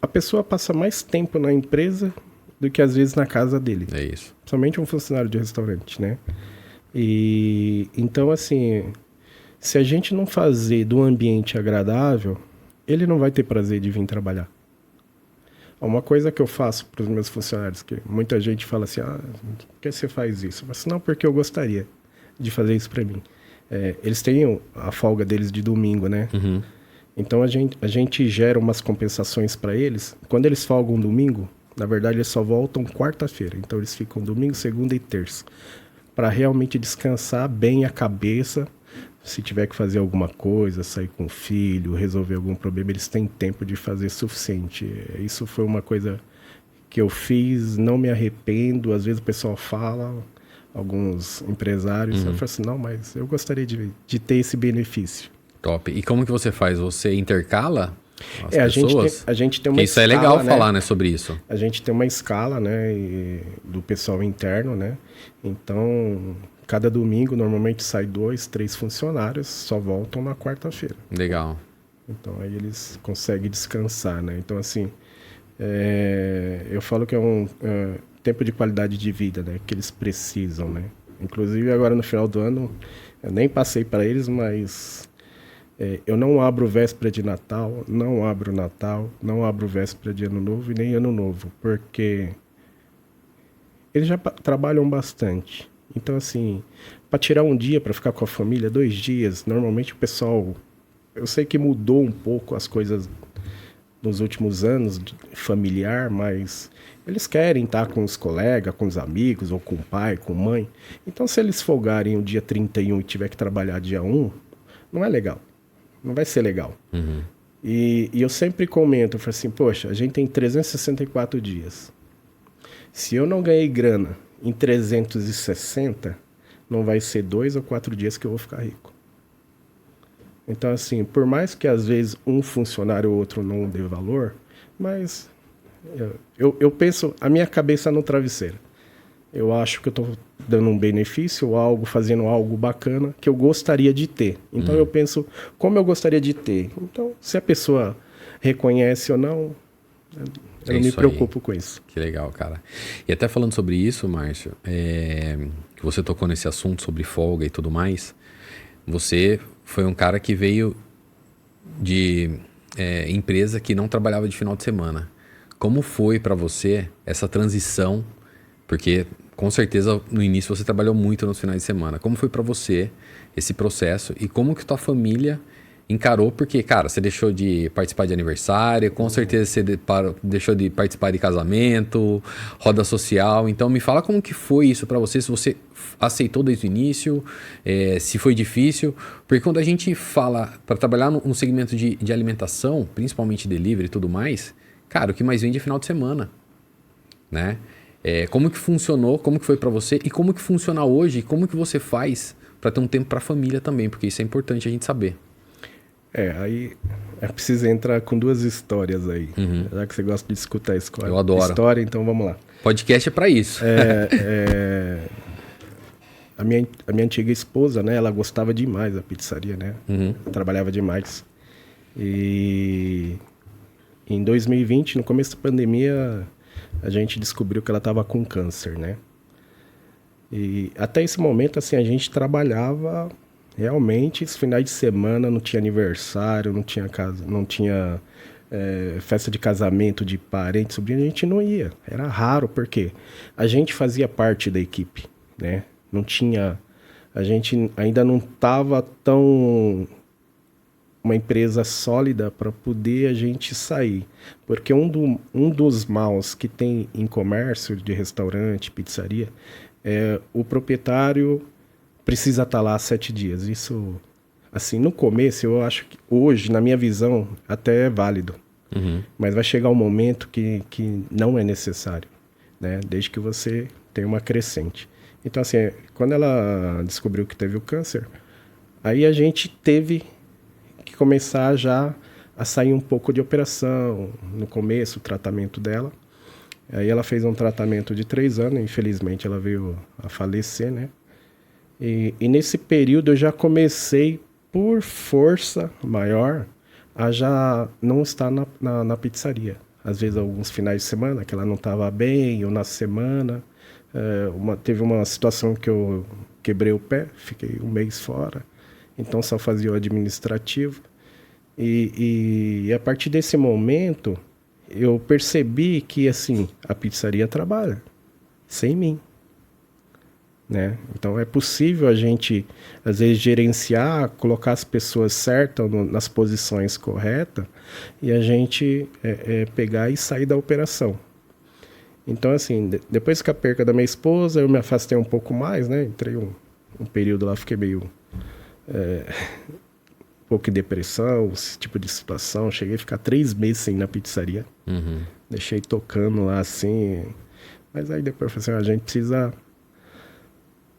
B: a pessoa passa mais tempo na empresa do que às vezes na casa dele.
A: É isso.
B: Somente um funcionário de restaurante, né? E então, assim, se a gente não fazer do ambiente agradável, ele não vai ter prazer de vir trabalhar. Uma coisa que eu faço para os meus funcionários, que muita gente fala assim, por que você faz isso? Eu falo assim, não, porque eu gostaria de fazer isso para mim. Eles têm a folga deles de domingo, né?
A: Uhum.
B: Então a gente gera umas compensações para eles. Quando eles folgam domingo, na verdade eles só voltam quarta-feira. Então eles ficam domingo, segunda e terça. Para realmente descansar bem a cabeça. Se tiver que fazer alguma coisa, sair com o filho, resolver algum problema, eles têm tempo de fazer suficiente. Isso foi uma coisa que eu fiz, não me arrependo. Às vezes o pessoal fala, alguns empresários, eu falo assim, não, mas eu gostaria de ter esse benefício.
A: Top. E como que você faz? Você intercala as pessoas?
B: A gente tem uma
A: isso
B: escala,
A: é legal,
B: né?
A: falar, né, sobre isso.
B: A gente tem uma escala, né, do pessoal interno, né? Então, cada domingo, normalmente sai 2, 3 funcionários, só voltam na quarta-feira.
A: Legal.
B: Então, aí eles conseguem descansar, né? Então, assim, eu falo que é um tempo de qualidade de vida, né? Que eles precisam, né? Inclusive, agora no final do ano, eu nem passei para eles, mas eu não abro véspera de Natal, não abro Natal, não abro véspera de Ano Novo e nem Ano Novo, porque eles já trabalham bastante. Então, assim, para tirar um dia para ficar com a família, 2 dias, normalmente o pessoal... Eu sei que mudou um pouco as coisas nos últimos anos, familiar, mas eles querem estar com os colegas, com os amigos, ou com o pai, com a mãe. Então, se eles folgarem o dia 31 e tiver que trabalhar dia 1, não é legal. Não vai ser legal.
A: Uhum.
B: E eu sempre comento, eu falo assim, poxa, a gente tem 364 dias. Se eu não ganhei grana em 360, não vai ser 2 ou 4 dias que eu vou ficar rico. Então, assim, por mais que às vezes um funcionário ou outro não dê valor, mas eu penso a minha cabeça no travesseiro. Eu acho que eu estou dando um benefício ou algo, fazendo algo bacana que eu gostaria de ter. Então eu penso como eu gostaria de ter. Então, se a pessoa reconhece ou não, Eu não me preocupo com isso.
A: Que legal, cara. E até falando sobre isso, Márcio, que você tocou nesse assunto sobre folga e tudo mais, você foi um cara que veio de empresa que não trabalhava de final de semana. Como foi para você essa transição? Porque com certeza no início você trabalhou muito nos finais de semana. Como foi para você esse processo e como que tua família encarou? Porque, cara, você deixou de participar de aniversário, com certeza você deixou de participar de casamento, roda social. Então me fala como que foi isso para você, se você aceitou desde o início, se foi difícil. Porque quando a gente fala para trabalhar no segmento de alimentação, principalmente delivery e tudo mais, cara, o que mais vende é final de semana, né? Como que funcionou, como que foi para você e como que funciona hoje, como que você faz para ter um tempo para a família também, porque isso é importante a gente saber.
B: Aí é preciso entrar com duas histórias aí. Já que você gosta de escutar a história.
A: Eu adoro.
B: História, então vamos lá.
A: Podcast é para isso.
B: A minha antiga esposa, né? Ela gostava demais da pizzaria, né? Trabalhava demais. E em 2020, no começo da pandemia, a gente descobriu que ela estava com câncer, né? E até esse momento, assim, a gente trabalhava realmente, os finais de semana não tinha aniversário, não tinha casa, não tinha festa de casamento de parente, sobrinho, a gente não ia. Era raro, porque a gente fazia parte da equipe, né? Não tinha... A gente ainda não estava tão... uma empresa sólida para poder a gente sair. Porque um dos maus que tem em comércio de restaurante, pizzaria, o proprietário precisa estar lá 7 dias. Isso, assim, no começo, eu acho que hoje, na minha visão, até é válido. Mas vai chegar um momento que não é necessário, né? Desde que você tenha uma crescente. Então, assim, quando ela descobriu que teve o câncer, aí a gente teve que começar já a sair um pouco de operação. No começo, o tratamento dela. Aí ela fez um tratamento de 3 anos, infelizmente ela veio a falecer, né? E nesse período eu já comecei, por força maior, a já não estar na pizzaria. Às vezes, alguns finais de semana, que ela não estava bem, ou na semana. Teve uma situação que eu quebrei o pé, fiquei 1 mês fora. Então, só fazia o administrativo. E a partir desse momento, eu percebi que, assim, a pizzaria trabalha sem mim, né? Então, é possível a gente, às vezes, gerenciar, colocar as pessoas certas nas posições corretas e a gente pegar e sair da operação. Então, assim, depois que a perca da minha esposa, eu me afastei um pouco mais, né? Entrei um período lá, fiquei meio... um pouco de depressão, esse tipo de situação. Cheguei a ficar 3 meses sem ir na pizzaria. Deixei tocando lá, assim. Mas aí depois eu falei assim, a gente precisa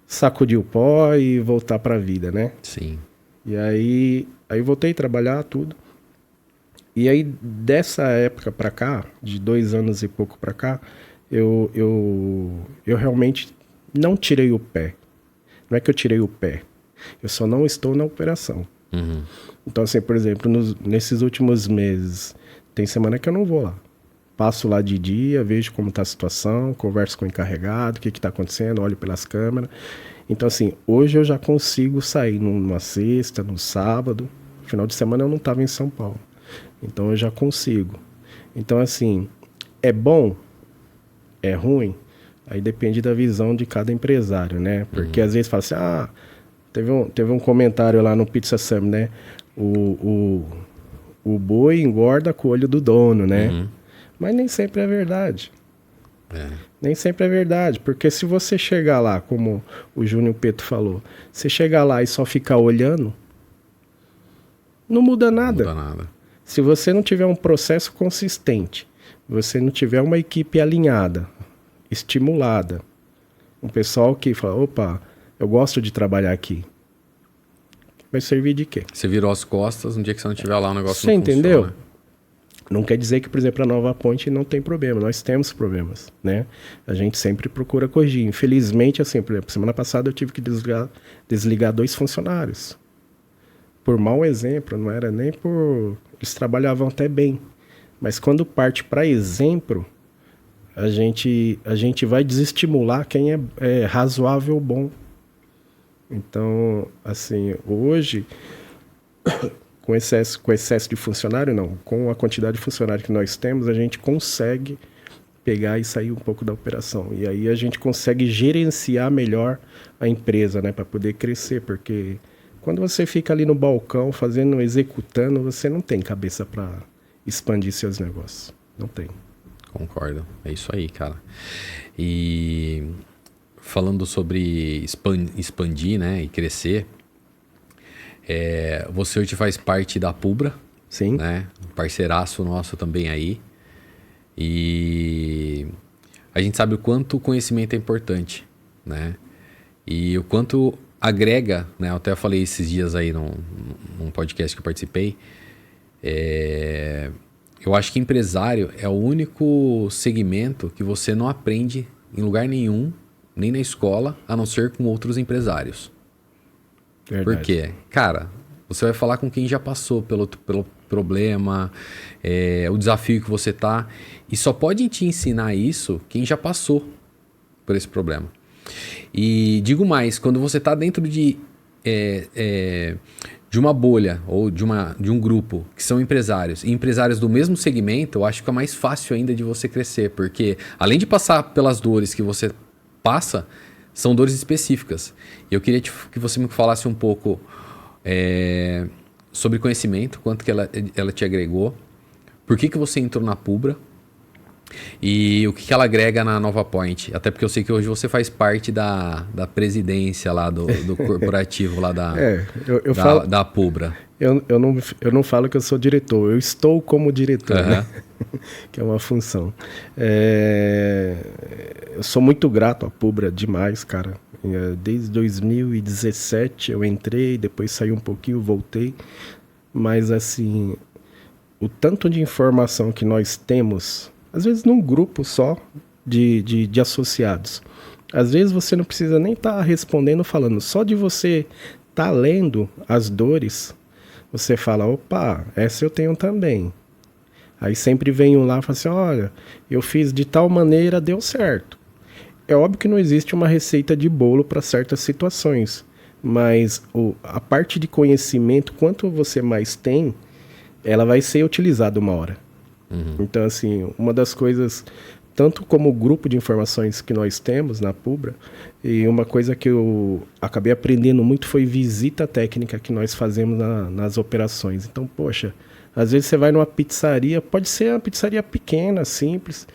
B: sacudir o pó e voltar pra vida, né?
A: Sim.
B: E aí voltei a trabalhar, tudo. E aí, dessa época pra cá, de 2 anos e pouco pra cá, eu realmente não tirei o pé. Não é que eu tirei o pé. Eu só não estou na operação. Então, assim, por exemplo, nesses últimos meses, tem semana que eu não vou lá. Passo lá de dia, vejo como está a situação, converso com o encarregado, o que está acontecendo, olho pelas câmeras. Então, assim, hoje eu já consigo sair numa sexta, no sábado. Final de semana eu não estava em São Paulo. Então, eu já consigo. Então, assim, é bom? É ruim? Aí depende da visão de cada empresário, né? Porque às vezes fala assim, teve um comentário lá no Pizza Summit, né? O boi engorda com o olho do dono, né? Mas nem sempre é verdade. Nem sempre é verdade. Porque se você chegar lá, como o Júnior Petro falou, você chegar lá e só ficar olhando, não muda nada.
A: Não muda nada.
B: Se você não tiver um processo consistente, você não tiver uma equipe alinhada, estimulada, um pessoal que fala, opa, eu gosto de trabalhar aqui. Vai servir de quê?
A: Você virou as costas, no dia que você não estiver lá, o negócio
B: você
A: não
B: entendeu?
A: funciona.
B: Não quer dizer que, por exemplo, a Nova Ponte não tem problema. Nós temos problemas, né? A gente sempre procura corrigir. Infelizmente, assim, por exemplo, semana passada eu tive que desligar 2 funcionários. Por mau exemplo, não era nem por... Eles trabalhavam até bem, Mas quando parte para exemplo, a gente vai desestimular quem é razoável bom. Então, assim, hoje, com excesso de funcionário, não. Com a quantidade de funcionário que nós temos, a gente consegue pegar e sair um pouco da operação. E aí a gente consegue gerenciar melhor a empresa, né? Para poder crescer, porque quando você fica ali no balcão executando, você não tem cabeça para expandir seus negócios. Não tem.
A: Concordo. É isso aí, cara. E falando sobre expandir, né, e crescer, você hoje faz parte da Pubra.
B: Sim.
A: Né? Um parceiraço nosso também aí. E a gente sabe o quanto o conhecimento é importante, né? E o quanto agrega, né? Eu até falei esses dias aí num podcast que eu participei. Eu acho que empresário é o único segmento que você não aprende em lugar nenhum, nem na escola, a não ser com outros empresários.
B: Verdade.
A: Por quê? Cara, você vai falar com quem já passou pelo problema, o desafio que você tá. E só pode te ensinar isso quem já passou por esse problema. E digo mais, quando você tá dentro de uma bolha ou de um grupo que são empresários e empresários do mesmo segmento, eu acho que fica mais fácil ainda de você crescer. Porque além de passar pelas dores que você passa, são dores específicas. E eu queria que você me falasse um pouco sobre conhecimento, quanto que ela te agregou, por que você entrou na Pubra e o que ela agrega na Nova Point. Até porque eu sei que hoje você faz parte da presidência lá do corporativo lá da Pubra.
B: Eu não falo que eu sou diretor, eu estou como diretor, né? Que é uma função. Eu sou muito grato à Pubra demais, cara. Desde 2017 eu entrei, depois saí um pouquinho, voltei. Mas assim, o tanto de informação que nós temos, às vezes num grupo só de associados. Às vezes você não precisa nem estar respondendo, falando. Só de você estar lendo as dores, você fala, opa, essa eu tenho também. Aí sempre vem um lá e fala assim, olha, eu fiz de tal maneira, deu certo. É óbvio que não existe uma receita de bolo para certas situações, mas a parte de conhecimento, quanto você mais tem, ela vai ser utilizada uma hora. Uhum. Então, assim, uma das coisas, tanto como o grupo de informações que nós temos na Pubra, e uma coisa que eu acabei aprendendo muito foi visita técnica que nós fazemos nas operações. Então, poxa, às vezes você vai numa pizzaria, pode ser uma pizzaria pequena, simples,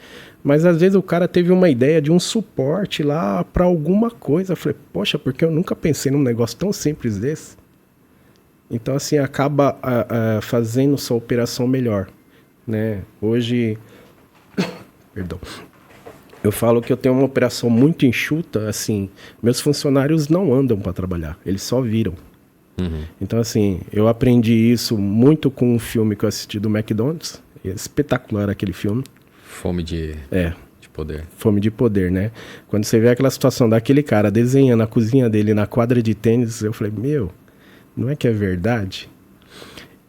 B: mas às vezes o cara teve uma ideia de um suporte lá para alguma coisa. Eu falei, poxa, porque eu nunca pensei num negócio tão simples desse? Então, assim, acaba fazendo sua operação melhor, né? Hoje, perdão, eu falo que eu tenho uma operação muito enxuta, assim, meus funcionários não andam para trabalhar, eles só viram. Uhum. Então, assim, eu aprendi isso muito com um filme que eu assisti do McDonald's. É espetacular aquele filme.
A: Fome de poder.
B: Fome de poder, né? Quando você vê aquela situação daquele cara desenhando a cozinha dele na quadra de tênis, eu falei, não é que é verdade?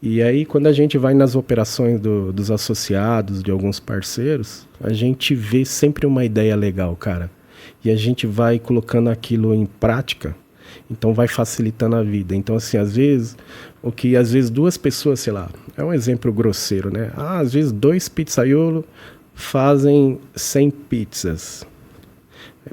B: E aí, quando a gente vai nas operações dos associados, de alguns parceiros, a gente vê sempre uma ideia legal, cara. E a gente vai colocando aquilo em prática, então vai facilitando a vida. Então, assim, às vezes duas pessoas, sei lá, é um exemplo grosseiro, né? Às vezes 2 pizzaiolos fazem 100 pizzas.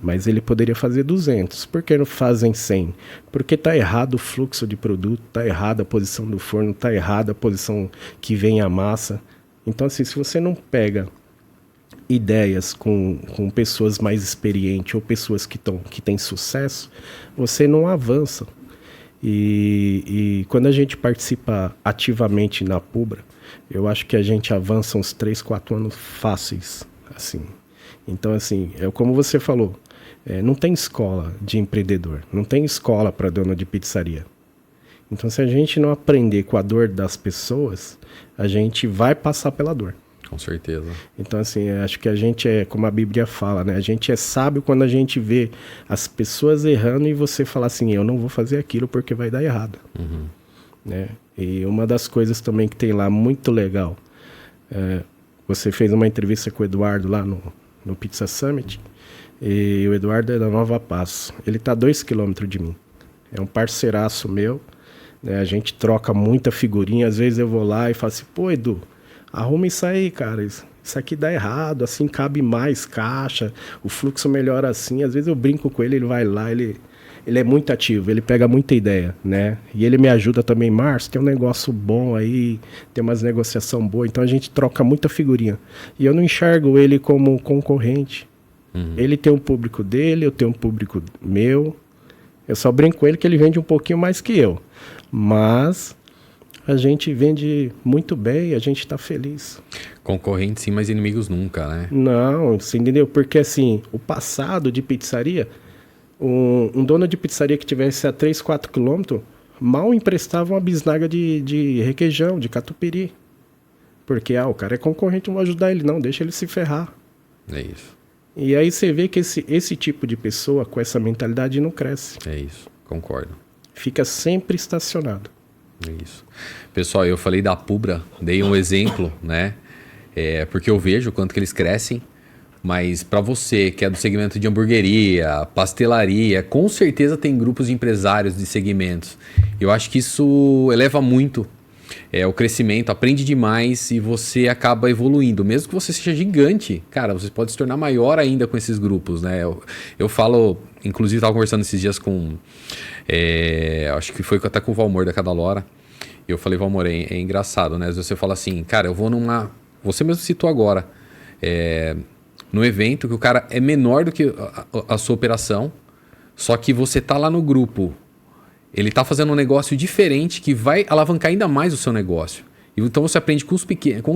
B: Mas ele poderia fazer 200. Por que não fazem 100? Porque está errado o fluxo de produto, está errada a posição do forno, está errada a posição que vem a massa. Então, assim, se você não pega ideias com pessoas mais experientes ou pessoas que têm sucesso, você não avança. E quando a gente participa ativamente na Pubra, eu acho que a gente avança uns 3, 4 anos fáceis, assim. Então, assim, como você falou, não tem escola de empreendedor, não tem escola para dona de pizzaria. Então, se a gente não aprender com a dor das pessoas, a gente vai passar pela dor.
A: Com certeza.
B: Então, assim, acho que a gente como a Bíblia fala, né? A gente é sábio quando a gente vê as pessoas errando e você fala assim, eu não vou fazer aquilo porque vai dar errado. Uhum. Né? E uma das coisas também que tem lá muito legal, você fez uma entrevista com o Eduardo lá no Pizza Summit, e o Eduardo é da Nova Paz. Ele está a 2 km de mim. É um parceiraço meu, né? A gente troca muita figurinha. Às vezes eu vou lá e falo assim, pô, Edu, arruma isso aí, cara. Isso aqui dá errado, assim cabe mais caixa, o fluxo melhora assim. Às vezes eu brinco com ele, ele vai lá, ele é muito ativo, ele pega muita ideia, né? E ele me ajuda também, Márcio, tem um negócio bom aí, tem umas negociação boa, então a gente troca muita figurinha. E eu não enxergo ele como concorrente. Ele tem um público dele, eu tenho um público meu. Eu só brinco com ele que ele vende um pouquinho mais que eu. Mas a gente vende muito bem, a gente tá feliz.
A: Concorrentes sim, mas inimigos nunca, né?
B: Não, você entendeu? Porque assim, o passado de pizzaria, um dono de pizzaria que tivesse a 3, 4 quilômetros, mal emprestava uma bisnaga de requeijão, de catupiry. Porque, o cara é concorrente, não vou ajudar ele não, deixa ele se ferrar.
A: É isso.
B: E aí você vê que esse tipo de pessoa com essa mentalidade não cresce.
A: É isso, concordo.
B: Fica sempre estacionado.
A: É isso. Pessoal, eu falei da Pubra, dei um exemplo, né? Porque eu vejo quanto que eles crescem, mas para você que é do segmento de hamburgueria, pastelaria, com certeza tem grupos de empresários de segmentos. Eu acho que isso eleva muito o crescimento, aprende demais e você acaba evoluindo. Mesmo que você seja gigante, cara, você pode se tornar maior ainda com esses grupos, né? Eu falo, inclusive estava conversando esses dias com, acho que foi até com o Valmor da Cadalora, e eu falei, Valmor, é engraçado, né? Às vezes você fala assim, cara, eu vou você mesmo citou agora, no evento que o cara é menor do que a sua operação, só que você tá lá no grupo, ele tá fazendo um negócio diferente que vai alavancar ainda mais o seu negócio. Então você aprende com os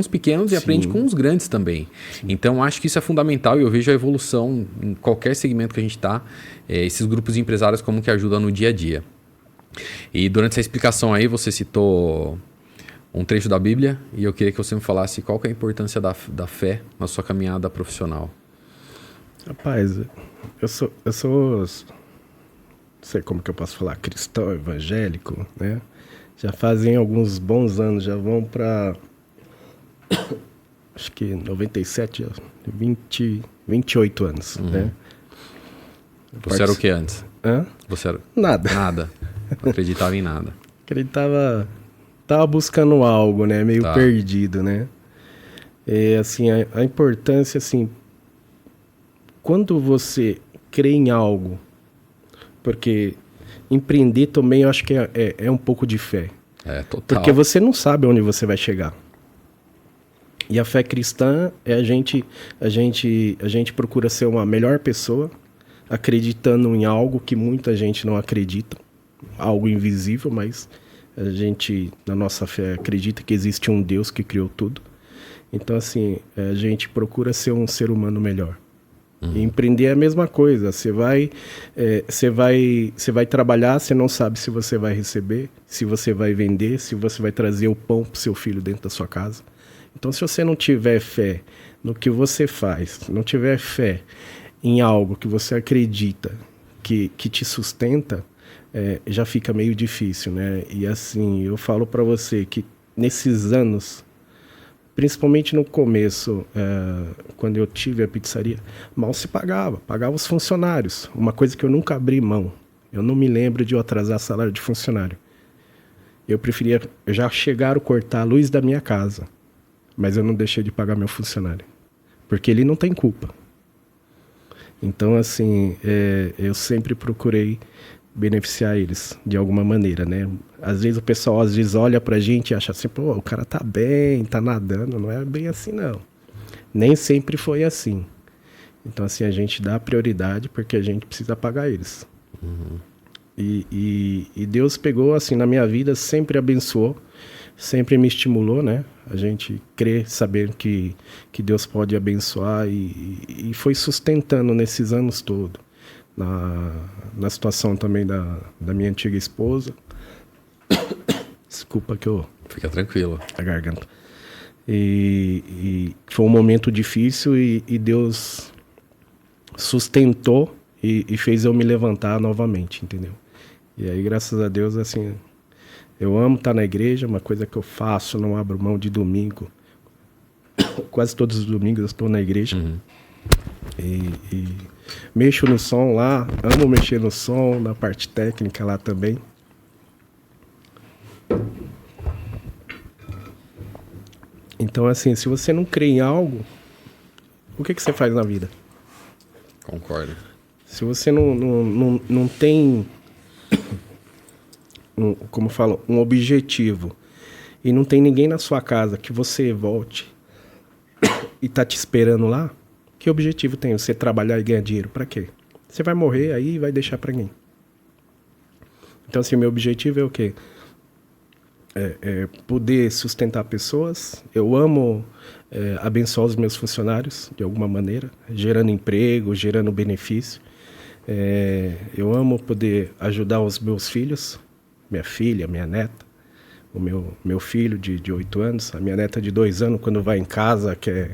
A: pequenos e aprende com os grandes também. Sim. Então acho que isso é fundamental e eu vejo a evolução em qualquer segmento que a gente tá, esses grupos de empresários como que ajudam no dia a dia. E durante essa explicação aí você citou um trecho da Bíblia e eu queria que você me falasse qual que é a importância da fé na sua caminhada profissional.
B: Rapaz, eu sou não sei como que eu posso falar, cristão, evangélico, né? Já fazem alguns bons anos, já vão para acho que 97, 28 anos, né?
A: Você era o que antes?
B: Hã?
A: Você era...
B: Nada.
A: Nada. Não acreditava em nada.
B: Tava buscando algo, né? Meio perdido, né? E, assim, a importância, assim, quando você crê em algo, porque empreender também eu acho que é um pouco de fé.
A: Total.
B: Porque você não sabe onde você vai chegar. E a fé cristã é a gente procura ser uma melhor pessoa, acreditando em algo que muita gente não acredita, algo invisível, mas a gente, na nossa fé, acredita que existe um Deus que criou tudo. Então, assim, a gente procura ser um ser humano melhor. E empreender é a mesma coisa. Você vai trabalhar, você não sabe se você vai receber, se você vai vender, se você vai trazer o pão para o seu filho dentro da sua casa. Então, se você não tiver fé no que você faz, não tiver fé em algo que você acredita que te sustenta, já fica meio difícil, né? E assim, eu falo para você que nesses anos, principalmente no começo, quando eu tive a pizzaria, mal se pagava os funcionários. Uma coisa que eu nunca abri mão. Eu não me lembro de eu atrasar salário de funcionário. Eu preferia já chegar a cortar a luz da minha casa, mas eu não deixei de pagar meu funcionário, porque ele não tem culpa. Então, assim, eu sempre procurei beneficiar eles de alguma maneira, né? Às vezes o pessoal olha pra gente e acha assim, pô, o cara tá bem, tá nadando. Não é bem assim, não. Nem sempre foi assim. Então, assim, a gente dá prioridade porque a gente precisa pagar eles. E Deus pegou, assim, na minha vida, sempre abençoou, sempre me estimulou, né? A gente crê, saber que Deus pode abençoar e foi sustentando nesses anos todos. Na situação também da minha antiga esposa. Desculpa que eu...
A: Fica tranquilo.
B: A garganta. E foi um momento difícil e Deus sustentou e fez eu me levantar novamente, entendeu? E aí, graças a Deus, assim, eu amo estar na igreja, uma coisa que eu faço, não abro mão de domingo. quase todos os domingos eu estou na igreja.
A: Uhum.
B: E mexo no som lá, amo mexer no som, na parte técnica lá também. Então, assim, se você não crê em algo, o que você faz na vida?
A: Concordo.
B: Se você não tem, como eu falo, um objetivo, e não tem ninguém na sua casa que você volte e tá te esperando lá, que objetivo tem você trabalhar e ganhar dinheiro? Pra quê? Você vai morrer aí e vai deixar pra quem? Então, assim, meu objetivo é o quê? É poder sustentar pessoas. Eu amo abençoar os meus funcionários, de alguma maneira, gerando emprego, gerando benefício. Eu amo poder ajudar os meus filhos, minha filha, minha neta, o meu filho de 8 anos, a minha neta de 2 anos, quando vai em casa, que é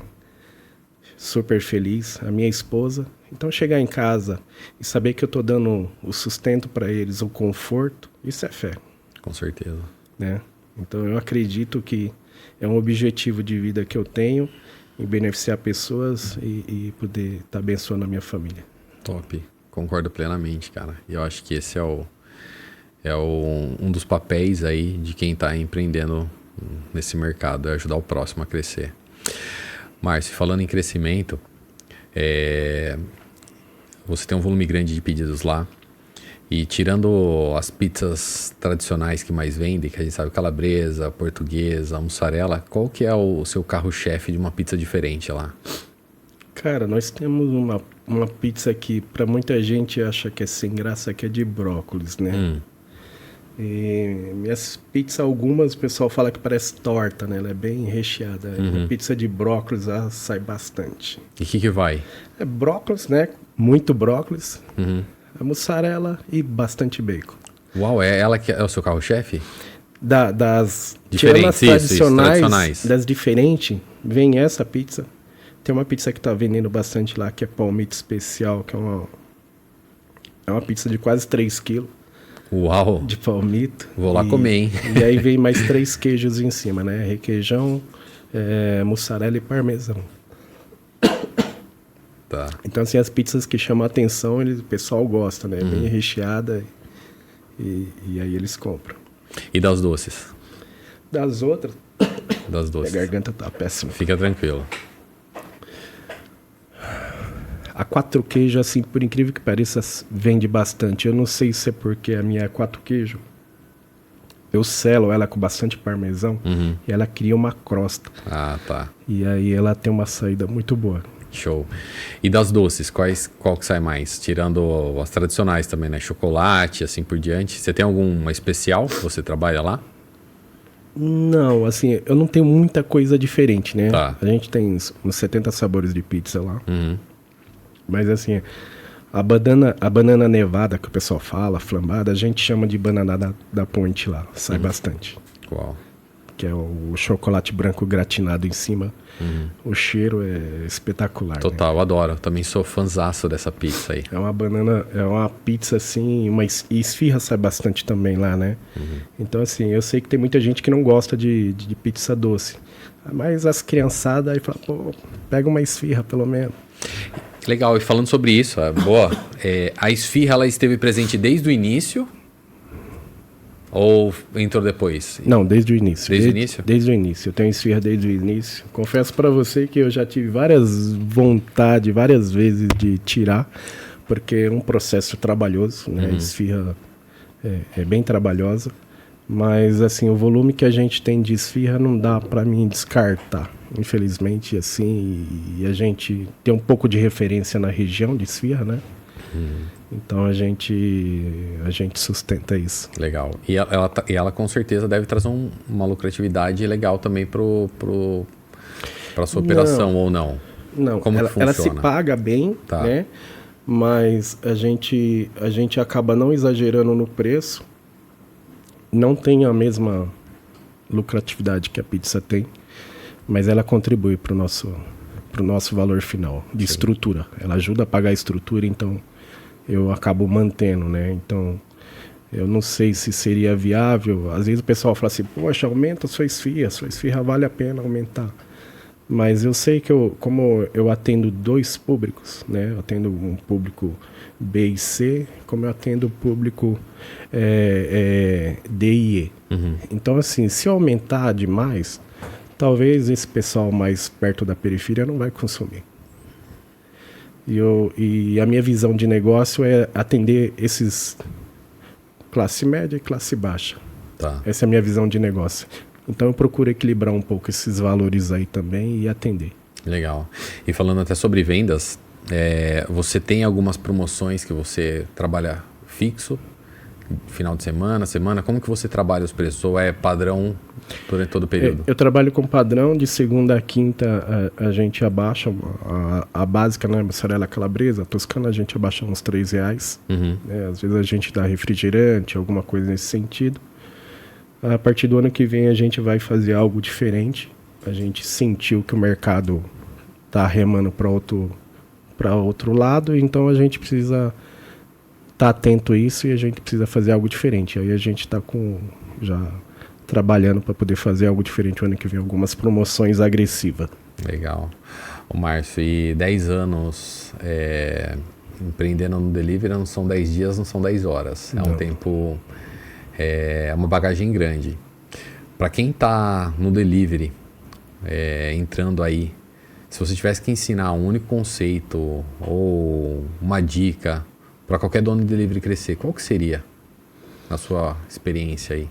B: super feliz, a minha esposa. Então, chegar em casa e saber que eu estou dando o sustento para eles, o conforto, isso é fé.
A: Com certeza.
B: Né? Então, eu acredito que é um objetivo de vida que eu tenho, em beneficiar pessoas e poder estar abençoando a minha família.
A: Top. Concordo plenamente, cara. E eu acho que esse é um dos papéis aí de quem está empreendendo nesse mercado, é ajudar o próximo a crescer. Márcio, falando em crescimento, você tem um volume grande de pedidos lá, e tirando as pizzas tradicionais que mais vendem, que a gente sabe, calabresa, portuguesa, mussarela, qual que é o seu carro-chefe de uma pizza diferente lá?
B: Cara, nós temos uma pizza que para muita gente acha que é sem graça, que é de brócolis, né? E minhas pizzas, algumas, o pessoal fala que parece torta, né? Ela é bem recheada. A pizza de brócolis, ela sai bastante.
A: E o que vai?
B: É brócolis, né? Muito brócolis. A mussarela e bastante bacon.
A: Uau, é ela que é o seu carro-chefe?
B: Das
A: diferentes, tradicionais.
B: Das diferentes, vem essa pizza. Tem uma pizza que tá vendendo bastante lá, que é palmito especial, que é uma pizza de quase 3 quilos.
A: Uau!
B: De palmito.
A: Vou lá comer, hein?
B: E aí vem mais 3 queijos em cima, né? Requeijão, mussarela e parmesão.
A: Tá.
B: Então, assim, as pizzas que chamam a atenção, o pessoal gosta, né? Bem recheada e aí eles compram.
A: E das doces?
B: Das outras...
A: Das doces.
B: Minha garganta tá péssima.
A: Fica tranquilo.
B: A 4 queijos, assim, por incrível que pareça, vende bastante. Eu não sei se é porque a minha é 4 queijos. Eu selo ela com bastante parmesão e ela cria uma crosta.
A: Ah, tá.
B: E aí ela tem uma saída muito boa.
A: Show. E das doces, qual que sai mais? Tirando as tradicionais também, né? Chocolate, assim por diante. Você tem alguma especial que você trabalha lá?
B: Não, assim, eu não tenho muita coisa diferente, né?
A: Tá.
B: A gente tem uns 70 sabores de pizza lá. Mas assim, a banana nevada que o pessoal fala, flambada, a gente chama de banana da Ponte lá. Sai bastante.
A: Uau.
B: Que é o chocolate branco gratinado em cima. O cheiro é espetacular.
A: Total,
B: né?
A: eu adoro. Também sou fãzaço dessa pizza aí.
B: É uma pizza assim, e esfirra sai bastante também lá, né? Então assim, eu sei que tem muita gente que não gosta de pizza doce. Mas as criançadas aí falam, pô, pega uma esfirra pelo menos.
A: Legal, e falando sobre isso, boa, a esfirra ela esteve presente desde o início ou entrou depois?
B: Não, desde o início.
A: Desde o início?
B: Desde o início, eu tenho esfirra desde o início. Confesso para você que eu já tive várias vezes de tirar, porque é um processo trabalhoso, né? A esfirra é bem trabalhosa, mas assim, o volume que a gente tem de esfirra não dá para mim descartar. Infelizmente, assim, e a gente tem um pouco de referência na região de esfirra, né? Então a gente sustenta isso.
A: Legal. E ela com certeza deve trazer uma lucratividade legal também para sua operação, ou não?
B: Não,
A: como
B: ela se paga bem,
A: tá,
B: né? Mas a gente acaba não exagerando no preço. Não tem a mesma lucratividade que a pizza tem. Mas ela contribui para o nosso valor final de estrutura. Ela ajuda a pagar a estrutura, então eu acabo mantendo, né? Então, eu não sei se seria viável. Às vezes o pessoal fala assim, poxa, aumenta a sua esfirra vale a pena aumentar. Mas eu sei que como eu atendo dois públicos, né? Eu atendo um público B e C, como eu atendo o público D e E.
A: Uhum.
B: Então, assim, se eu aumentar demais, talvez esse pessoal mais perto da periferia não vai consumir. E a minha visão de negócio é atender esses classe média e classe baixa.
A: Tá.
B: Essa é a minha visão de negócio. Então eu procuro equilibrar um pouco esses valores aí também e atender.
A: Legal. E falando até sobre vendas, você tem algumas promoções que você trabalha fixo? Final de semana, como que você trabalha os preços? Ou é padrão durante todo o período?
B: Eu trabalho com padrão, de segunda a quinta a gente abaixa a básica, né, mussarela calabresa, a toscana a gente abaixa uns R$3.
A: Uhum.
B: Né, às vezes a gente dá refrigerante, alguma coisa nesse sentido. A partir do ano que vem a gente vai fazer algo diferente. A gente sentiu que o mercado está remando para outro lado, então a gente precisa estar atento a isso e a gente precisa fazer algo diferente. Aí a gente está já trabalhando para poder fazer algo diferente o ano que vem, algumas promoções agressivas. Legal.
A: Ô Márcio, e 10 anos empreendendo no delivery não são 10 dias, não são 10 horas. É um tempo, uma bagagem grande. Para quem está no delivery, entrando aí, se você tivesse que ensinar um único conceito ou uma dica para qualquer dono de delivery crescer, qual que seria na sua experiência aí?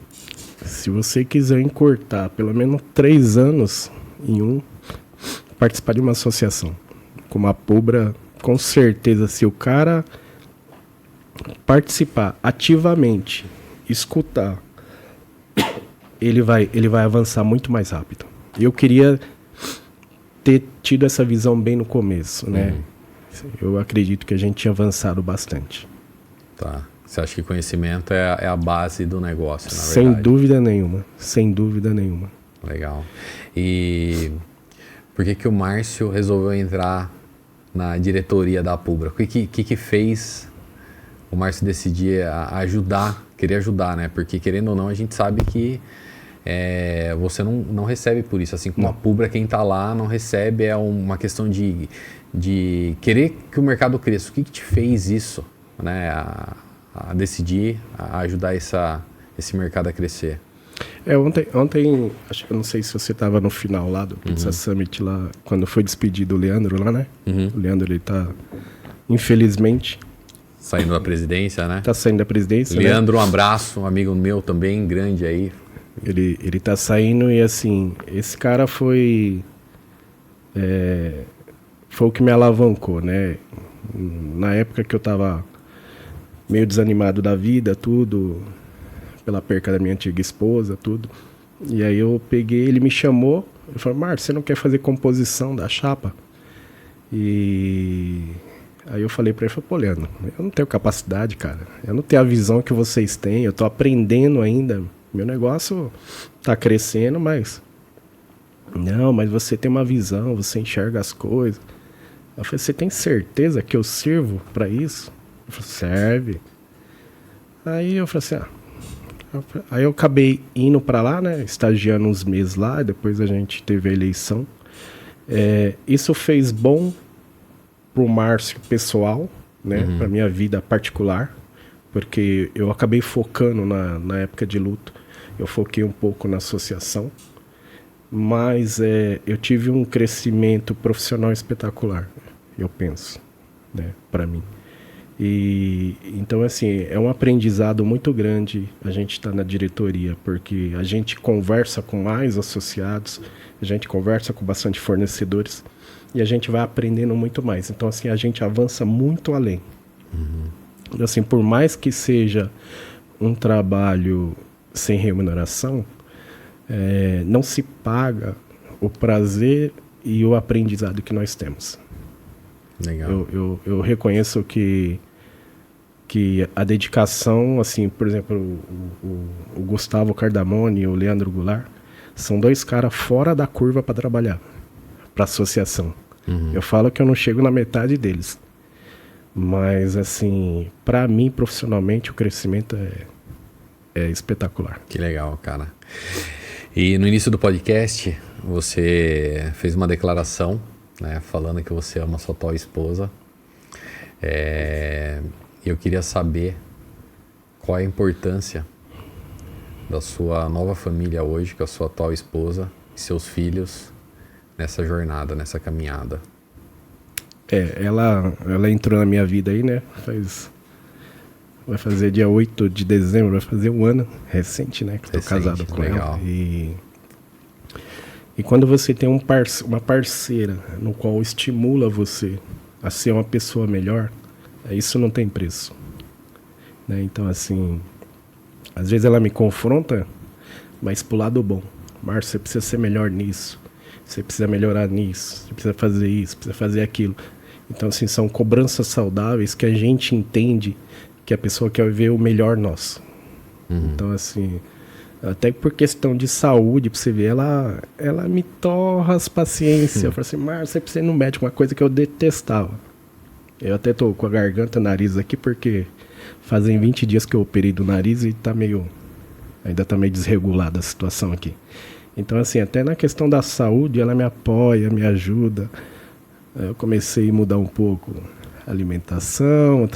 B: Se você quiser encurtar pelo menos 3 anos participar de uma associação, como a Pubra, com certeza, se o cara participar ativamente, escutar, ele vai avançar muito mais rápido. Eu queria ter tido essa visão bem no começo, né? Eu acredito que a gente tinha avançado bastante.
A: Tá. Você acha que conhecimento é a base do negócio, na verdade?
B: Sem dúvida nenhuma. Sem dúvida nenhuma.
A: Legal. E por que o Márcio resolveu entrar na diretoria da Pubra? O que fez o Márcio decidir querer ajudar, né? Porque, querendo ou não, a gente sabe que você não recebe por isso. Assim como a Pubra, quem está lá não recebe, é uma questão de querer que o mercado cresça. O que te fez isso, né? A decidir a ajudar esse mercado a crescer?
B: Ontem, eu não sei se você estava no final lá do Pizza Summit, lá, quando foi despedido o Leandro lá, né? O Leandro, ele tá, infelizmente...
A: Saindo da presidência, né?
B: Tá saindo da presidência,
A: Leandro,
B: né?
A: Um abraço, um amigo meu também, grande aí.
B: Ele tá saindo e, assim, esse cara foi o que me alavancou, né? Na época que eu tava meio desanimado da vida, tudo, pela perca da minha antiga esposa, tudo. E aí eu peguei, ele me chamou, eu falei, Márcio, você não quer fazer composição da chapa? E aí eu falei pra ele, pô, Leandro, eu não tenho capacidade, cara. Eu não tenho a visão que vocês têm, eu tô aprendendo ainda. Meu negócio tá crescendo, mas... Não, mas você tem uma visão, você enxerga as coisas. Eu falei, você tem certeza que eu sirvo pra isso? Eu falei, serve. Aí eu falei assim, aí eu acabei indo pra lá, né, estagiando uns meses lá, depois a gente teve a eleição. Isso fez bom pro Márcio pessoal, né, pra minha vida particular, porque eu acabei focando na época de luto, eu foquei um pouco na associação, mas eu tive um crescimento profissional espetacular, eu penso, né, pra mim. E então, assim, é um aprendizado muito grande a gente estar na diretoria, porque a gente conversa com mais associados, a gente conversa com bastante fornecedores e a gente vai aprendendo muito mais. Então, assim, a gente avança muito além. Assim, por mais que seja um trabalho sem remuneração, não se paga o prazer e o aprendizado que nós temos.
A: Legal.
B: Eu reconheço que a dedicação, assim, por exemplo, o Gustavo Cardamone e o Leandro Goulart são 2 caras fora da curva para trabalhar, para associação. Eu falo que eu não chego na metade deles. Mas, assim, para mim, profissionalmente, o crescimento é espetacular.
A: Que legal, cara. E no início do podcast, você fez uma declaração, né, falando que você ama sua atual esposa. Eu queria saber qual é a importância da sua nova família hoje, com a sua atual esposa e seus filhos, nessa jornada, nessa caminhada.
B: Ela entrou na minha vida aí, né? Vai fazer dia 8 de dezembro, vai fazer um ano recente, né? Que eu tô casado com ela. E quando você tem uma parceira no qual estimula você a ser uma pessoa melhor, isso não tem preço. Né? Então, assim, às vezes ela me confronta, mas pro lado bom. Márcio, você precisa ser melhor nisso. Você precisa melhorar nisso. Você precisa fazer isso, precisa fazer aquilo. Então, assim, são cobranças saudáveis que a gente entende que a pessoa quer ver o melhor nosso. Então, assim, até por questão de saúde, pra você ver, ela me torra as paciências. Eu falo assim, Márcio, você precisa ir no médico, uma coisa que eu detestava. Eu até tô com a garganta, nariz aqui, porque fazem 20 dias que eu operei do nariz e ainda tá meio desregulada a situação aqui. Então, assim, até na questão da saúde, ela me apoia, me ajuda. Eu comecei a mudar um pouco a alimentação,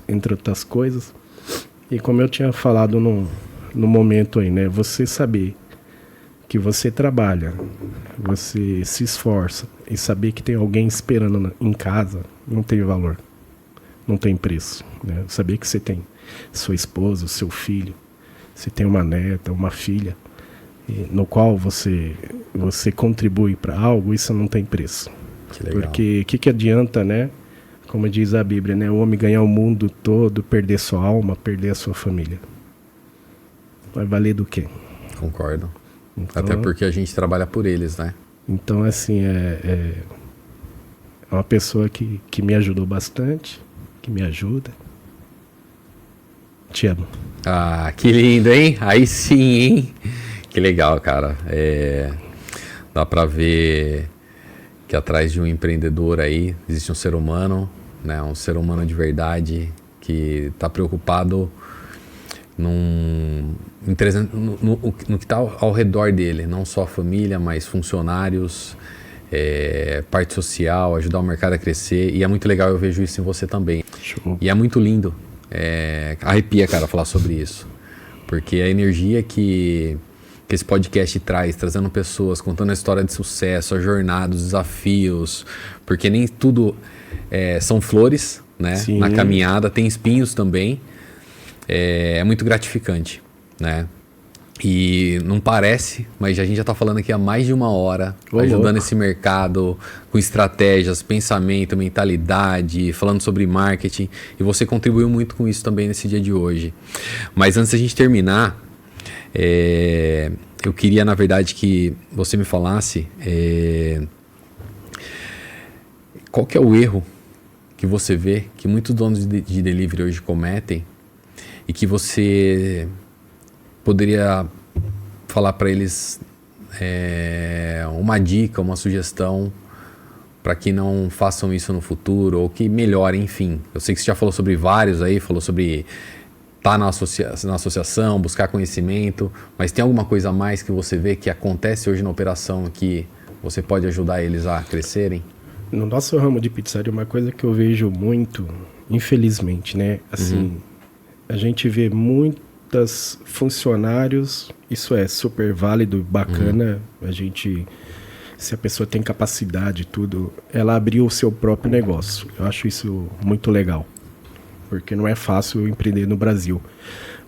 B: entre outras coisas. E como eu tinha falado no momento aí, né? Você saber que você trabalha, você se esforça e saber que tem alguém esperando em casa, não tem valor, não tem preço. Né? Saber que você tem sua esposa, seu filho, você tem uma neta, uma filha, no qual você contribui para algo, isso não tem preço.
A: Que legal.
B: Porque o que adianta, né? Como diz a Bíblia, né? O homem ganhar o mundo todo, perder sua alma, perder a sua família. Vai valer do quê?
A: Concordo.
B: Então,
A: até porque a gente trabalha por eles, né?
B: Então, assim, é uma pessoa que me ajudou bastante, que me ajuda. Te amo.
A: Ah, que lindo, hein? Aí sim, hein? Que legal, cara. Dá pra ver que atrás de um empreendedor aí existe um ser humano, né? Um ser humano de verdade que está preocupado no que está ao redor dele, não só a família, mas funcionários, parte social, ajudar o mercado a crescer. E é muito legal, eu vejo isso em você também.
B: Show.
A: E é muito lindo, arrepia, cara, falar sobre isso, porque a energia que esse podcast trazendo pessoas, contando a história de sucesso, a jornada, os desafios, porque nem tudo são flores, né?
B: Sim.
A: Na caminhada, tem espinhos também. É muito gratificante, né? E não parece, mas a gente já está falando aqui há mais de 1 hora, ajudando esse mercado com estratégias, pensamento, mentalidade, falando sobre marketing. E você contribuiu muito com isso também nesse dia de hoje. Mas antes da gente terminar, eu queria, na verdade, que você me falasse qual que é o erro que você vê que muitos donos de delivery hoje cometem e que você poderia falar para eles uma dica, uma sugestão para que não façam isso no futuro ou que melhorem, enfim. Eu sei que você já falou sobre vários aí, falou sobre estar na associação, buscar conhecimento, mas tem alguma coisa a mais que você vê que acontece hoje na operação que você pode ajudar eles a crescerem?
B: No nosso ramo de pizzaria, uma coisa que eu vejo muito, infelizmente, né? Assim, a gente vê muitos funcionários, isso é super válido, bacana, se a pessoa tem capacidade e tudo, ela abriu o seu próprio negócio. Eu acho isso muito legal. Porque não é fácil empreender no Brasil.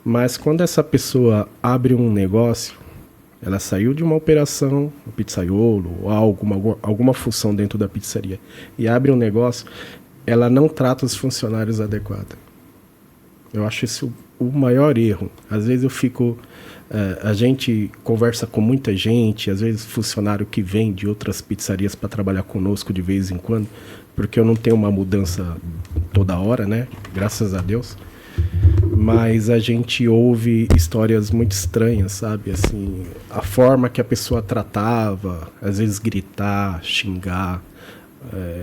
B: Mas quando essa pessoa abre um negócio, ela saiu de uma operação, um pizzaiolo, ou alguma função dentro da pizzaria, e abre um negócio, ela não trata os funcionários adequados. Eu acho isso o maior erro. Às vezes eu fico... a gente conversa com muita gente, às vezes funcionário que vem de outras pizzarias para trabalhar conosco de vez em quando, porque eu não tenho uma mudança toda hora, né? Graças a Deus. Mas a gente ouve histórias muito estranhas, sabe? Assim, a forma que a pessoa tratava, às vezes gritar, xingar.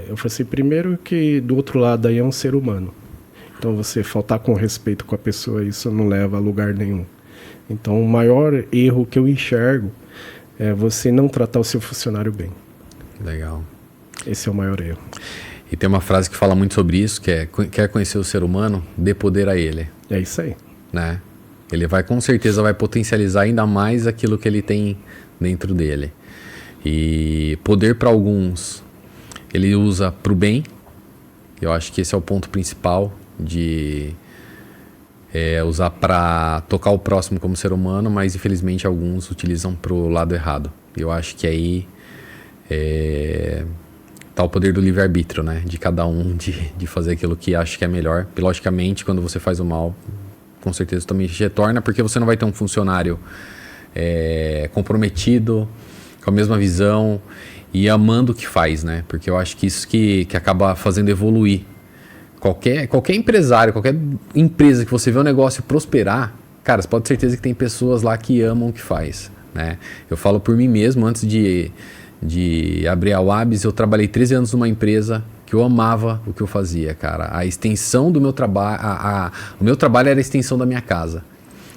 B: Eu falei assim, primeiro que do outro lado aí é um ser humano. Então você faltar com respeito com a pessoa, isso não leva a lugar nenhum. Então o maior erro que eu enxergo é você não tratar o seu funcionário bem.
A: Legal.
B: Esse é o maior erro.
A: E tem uma frase que fala muito sobre isso, que é: quer conhecer o ser humano, dê poder a ele.
B: É isso aí.
A: Né? Ele vai, com certeza, vai potencializar ainda mais aquilo que ele tem dentro dele. E poder para alguns, ele usa para o bem. Eu acho que esse é o ponto principal de usar para tocar o próximo como ser humano, mas infelizmente alguns utilizam para o lado errado. Eu acho que aí tá o poder do livre-arbítrio, né? De cada um de fazer aquilo que acha que é melhor. E logicamente, quando você faz o mal, com certeza também retorna, porque você não vai ter um funcionário comprometido, com a mesma visão e amando o que faz, né? Porque eu acho que isso que acaba fazendo evoluir. Qualquer empresário, qualquer empresa que você vê o negócio prosperar, cara, você pode ter certeza que tem pessoas lá que amam o que faz, né? Eu falo por mim mesmo, antes de abrir a Wabs, eu trabalhei 13 anos numa empresa que eu amava o que eu fazia, cara. A extensão do meu trabalho, o meu trabalho era a extensão da minha casa,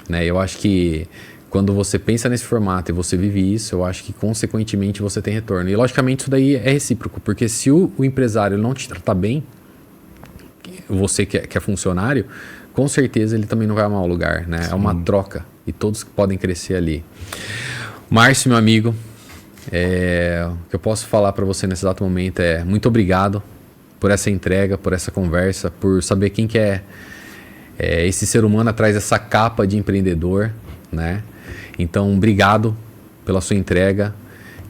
A: né? Eu acho que quando você pensa nesse formato e você vive isso, eu acho que consequentemente você tem retorno. E logicamente isso daí é recíproco, porque se o empresário não te tratar bem, você que é funcionário, com certeza ele também não vai amar o lugar, né? Sim. É uma troca e todos podem crescer ali. Márcio, meu amigo, o que eu posso falar para você nesse exato momento é muito obrigado por essa entrega, por essa conversa, por saber quem que é esse ser humano atrás dessa capa de empreendedor, né? Então, obrigado pela sua entrega,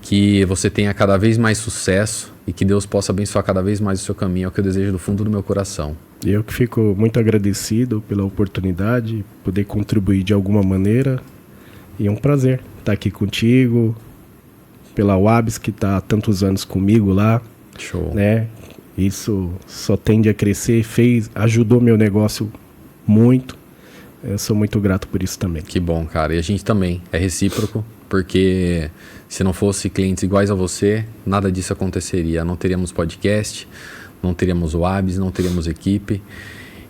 A: que você tenha cada vez mais sucesso e que Deus possa abençoar cada vez mais o seu caminho, é o que eu desejo do fundo do meu coração.
B: Eu que fico muito agradecido pela oportunidade, poder contribuir de alguma maneira, e é um prazer estar aqui contigo, pela Wabs, que está há tantos anos comigo lá.
A: Show.
B: Né? Isso só tende a crescer, ajudou meu negócio muito. Eu sou muito grato por isso também.
A: Que bom, cara. E a gente também é recíproco, porque se não fosse clientes iguais a você, nada disso aconteceria. Não teríamos podcast, não teríamos Wabs, não teríamos equipe.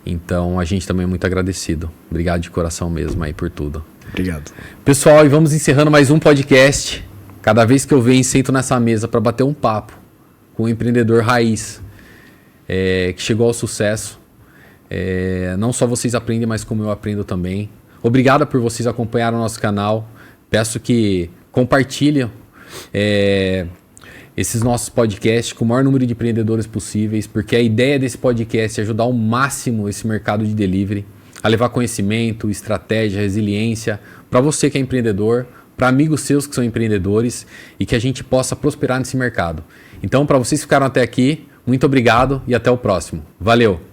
A: Então a gente também é muito agradecido. Obrigado de coração mesmo aí por tudo.
B: Obrigado.
A: Pessoal, e vamos encerrando mais um podcast. Cada vez que eu venho e sento nessa mesa para bater um papo com um empreendedor raiz que chegou ao sucesso, não só vocês aprendem, mas como eu aprendo também. Obrigado por vocês acompanharem o nosso canal. Peço que compartilhem esses nossos podcasts com o maior número de empreendedores possíveis, porque a ideia desse podcast é ajudar ao máximo esse mercado de delivery, a levar conhecimento, estratégia, resiliência para você que é empreendedor, para amigos seus que são empreendedores e que a gente possa prosperar nesse mercado. Então, para vocês que ficaram até aqui, muito obrigado e até o próximo. Valeu!